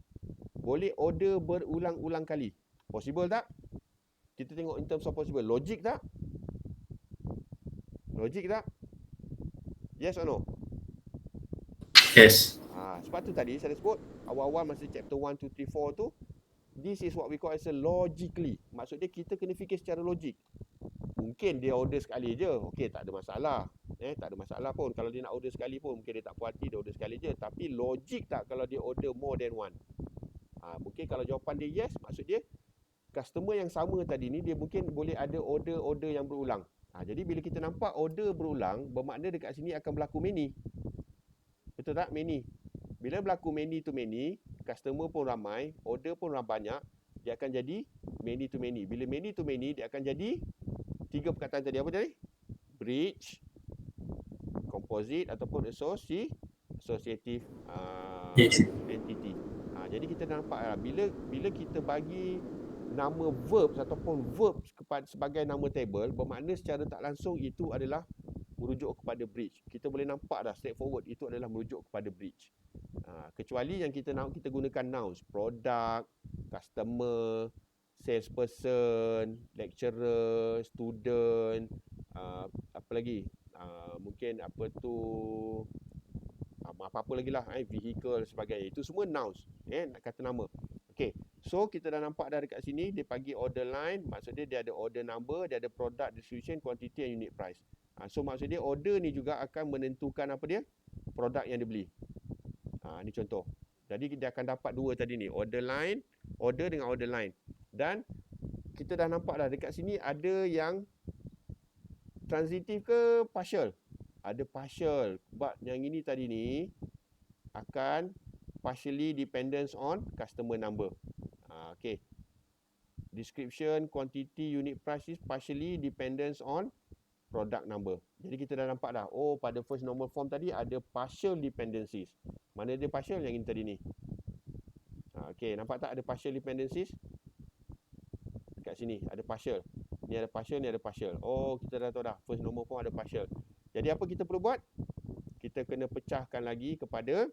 boleh order berulang-ulang kali. Possible tak? Kita tengok in terms of possible. Logik tak? Logik tak? Yes or no? Yes. Sebab tu tadi saya sebut awal-awal masa chapter 1, 2, 3, 4 tu, this is what we call as a logically. Maksudnya kita kena fikir secara logik. Mungkin dia order sekali je, okey, tak ada masalah. Tak ada masalah pun. Kalau dia nak order sekali pun, mungkin dia tak puas hati, dia order sekali je. Tapi logik tak kalau dia order more than one? Mungkin kalau jawapan dia yes, maksud dia customer yang sama tadi ni dia mungkin boleh ada order-order yang berulang. Jadi bila kita nampak order berulang, bermakna dekat sini akan berlaku many. Betul tak? Many. Bila berlaku many to many, customer pun ramai, order pun banyak, dia akan jadi many to many. Bila many to many, dia akan jadi 3 perkataan tadi. Apa tadi? Bridge, composite ataupun associative entity. Jadi kita nampak lah, bila kita bagi nama verbs ataupun verbs sebagai nama table, bermakna secara tak langsung itu adalah merujuk kepada bridge. Kita boleh nampak dah straightforward itu adalah merujuk kepada bridge. Kecuali yang kita gunakan nouns, product, customer, salesperson, lecturer, student, apa lagi? Mungkin apa-apa lagi lah, vehicle sebagainya. Itu semua nouns, kata nama. Okay, so kita dah nampak dah dekat sini, dia bagi order line, maksudnya dia ada order number, dia ada product description, quantity and unit price. So maksud dia order ni juga akan menentukan apa dia? Produk yang dia beli. Ni contoh. Jadi dia akan dapat dua tadi ni, order line, order dengan order line. Dan kita dah nampak dah dekat sini ada yang transitive ke partial. Ada partial. Sebab yang ini tadi ni akan partially dependence on customer number. Okay. Description, quantity, unit price is partially dependence on product number. Jadi kita dah nampak dah, pada first normal form tadi ada partial dependencies. Mana dia partial? Yang ini tadi ni. Okay, nampak tak ada partial dependencies? Dekat sini ada partial. Ni ada partial, ni ada partial. Kita dah tahu dah, first normal form ada partial. Jadi apa kita perlu buat? Kita kena pecahkan lagi kepada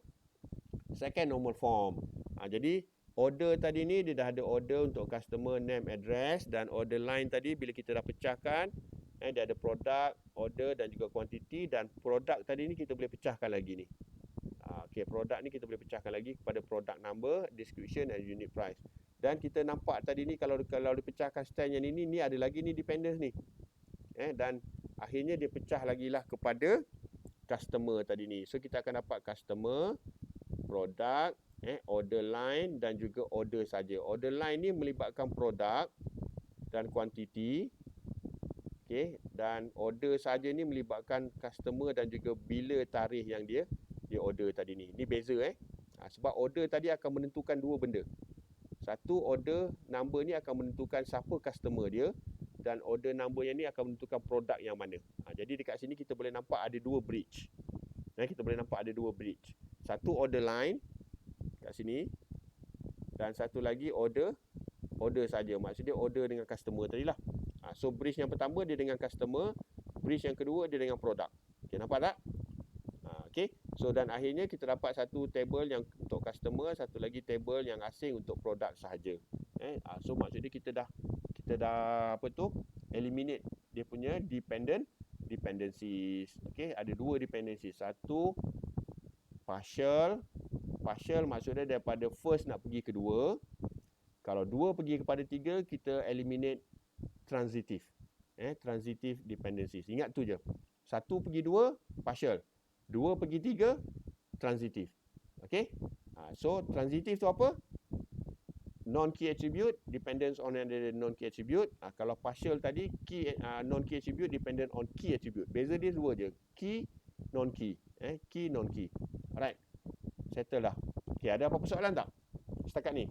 second normal form. Jadi order tadi ni dia dah ada order untuk customer name, address, dan order line tadi bila kita dah pecahkan, dia ada product, order dan juga quantity, dan product tadi ni kita boleh pecahkan lagi ni. Okay, product ni kita boleh pecahkan lagi kepada product number, description and unit price. Dan kita nampak tadi ni kalau dipecahkan stand yang ni ada lagi ni dependence ni. Dan akhirnya dia pecah lagi lah kepada customer tadi ni. So kita akan dapat customer, product, order line dan juga order saja. Order line ni melibatkan produk dan quantity. Okay, dan order saja ni melibatkan customer dan juga bila tarikh yang dia order tadi ni. Ni beza sebab order tadi akan menentukan dua benda. Satu, order number ni akan menentukan siapa customer dia, dan order number yang ni akan menentukan produk yang mana. Jadi dekat sini kita boleh nampak ada dua bridge. Kita boleh nampak ada dua bridge. Satu order line kat sini, dan satu lagi order saja. Maksudnya order dengan customer tadi lah. So bridge yang pertama dia dengan customer, bridge yang kedua dia dengan produk. Okay, nampak tak? Okay, so dan akhirnya kita dapat satu table yang untuk customer, satu lagi table yang asing untuk produk sahaja. So maksudnya kita dah eliminate dia punya dependencies. Okay, ada dua dependencies. Satu partial maksudnya daripada first nak pergi kedua. Kalau dua pergi kepada tiga, kita eliminate transitive. Transitive dependencies. Ingat tu je. Satu pergi dua, partial. Dua pergi tiga, transitive. Okay. So transitive tu apa? Non-key attribute, dependence on another non-key attribute. Kalau partial tadi, non-key attribute dependent on key attribute. Beza dia dua je. Key, non-key. Key, non-key. Alright. Settle dah. Okay, ada apa-apa soalan tak? Setakat ni.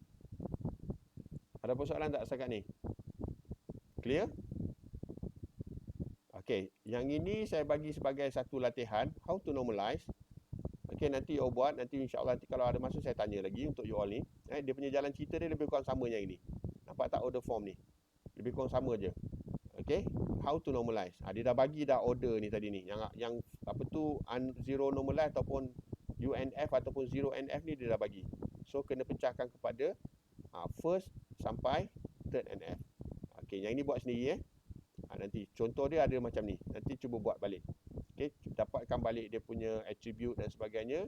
Ada apa soalan tak setakat ni? Clear? Okay, yang ini saya bagi sebagai satu latihan, how to normalize. Okay, nanti you all buat, nanti insyaAllah nanti kalau ada masa saya tanya lagi untuk you all ni. Dia punya jalan cerita dia lebih kurang sama yang ini. Nampak tak order form ni? Lebih kurang sama je. Okay, how to normalize. Dia dah bagi dah order ni tadi ni. Yang apa tu, zero normalize ataupun UNF ataupun zero NF ni dia dah bagi. So, kena pecahkan kepada first sampai third NF. Okay, yang ini buat sendiri nanti contoh dia ada macam ni. Nanti cuba buat balik. Okay, dapatkan balik dia punya attribute dan sebagainya.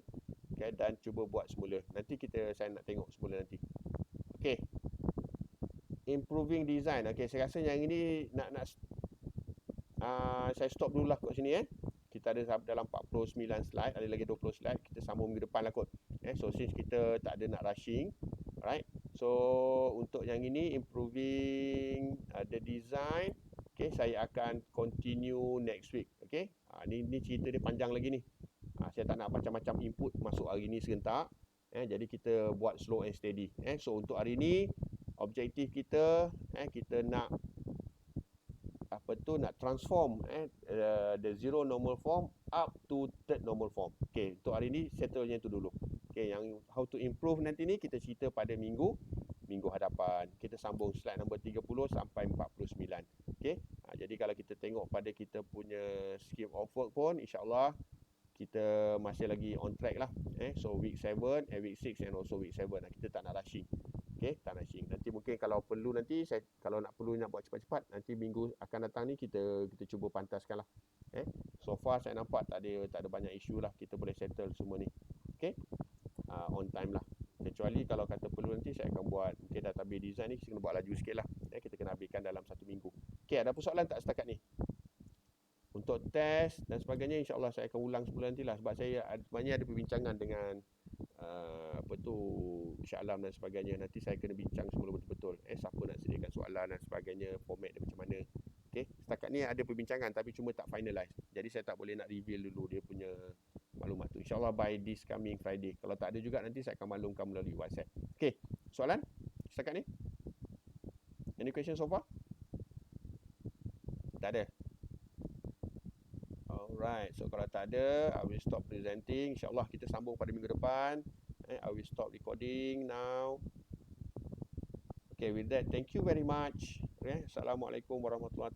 Okay, dan cuba buat semula. Nanti saya nak tengok semula nanti. Okay, improving design. Okay, saya rasa yang ini nak Saya stop dulu lah kat sini Kita ada dalam 49 slide, ada lagi 20 slide. Kita sambung minggu depan lah kot. So since kita tak ada nak rushing, alright. So untuk yang ini improving the design, okay, saya akan continue next week. Okay, ni cerita dia panjang lagi ni. Saya tak nak macam-macam input masuk hari ni serentak. Jadi kita buat slow and steady. So untuk hari ni objektif kita, kita nak nak transform the zero normal form up to third normal form. Okay, untuk hari ni settle yang tu dulu. Okay, yang how to improve nanti ni kita cerita pada minggu hadapan. Kita sambung slide nombor 30 sampai 49. Okay, jadi kalau kita tengok pada kita punya scheme of work pun, insyaAllah kita masih lagi on track lah. So week 7 and week 6 and also week 7. Kita tak nak rushing. Okay, tak rushing. Nanti mungkin kalau perlu nanti, kalau nak buat cepat-cepat, nanti minggu akan datang ni kita cuba pantaskan lah. So far saya nampak tak ada banyak isu lah. Kita boleh settle semua ni. Okay, on time lah. Kecuali kalau kata perlu nanti saya akan buat, mungkin database design ni kita kena buat laju sikit lah. Kita kena habiskan dalam 1 minggu. Okay, ada persoalan tak setakat ni? Untuk test dan sebagainya, insyaAllah saya akan ulang semula nanti lah. Sebab saya sebenarnya ada perbincangan dengan Syah Alam dan sebagainya. Nanti saya kena bincang semula betul-betul. Siapa nak sediakan soalan dan sebagainya, format dia macam mana. Okay, setakat ni ada perbincangan tapi cuma tak finalize. Jadi saya tak boleh nak reveal dulu dia punya maklumat tu. InsyaAllah by this coming Friday. Kalau tak ada juga nanti saya akan maklumkan melalui WhatsApp. Okay, soalan setakat ni? Any question so far? Tak ada? Alright, so kalau tak ada, I will stop presenting. InsyaAllah kita sambung pada minggu depan. I will stop recording now. Okay, with that, thank you very much. Assalamualaikum warahmatullahi wabarakatuh.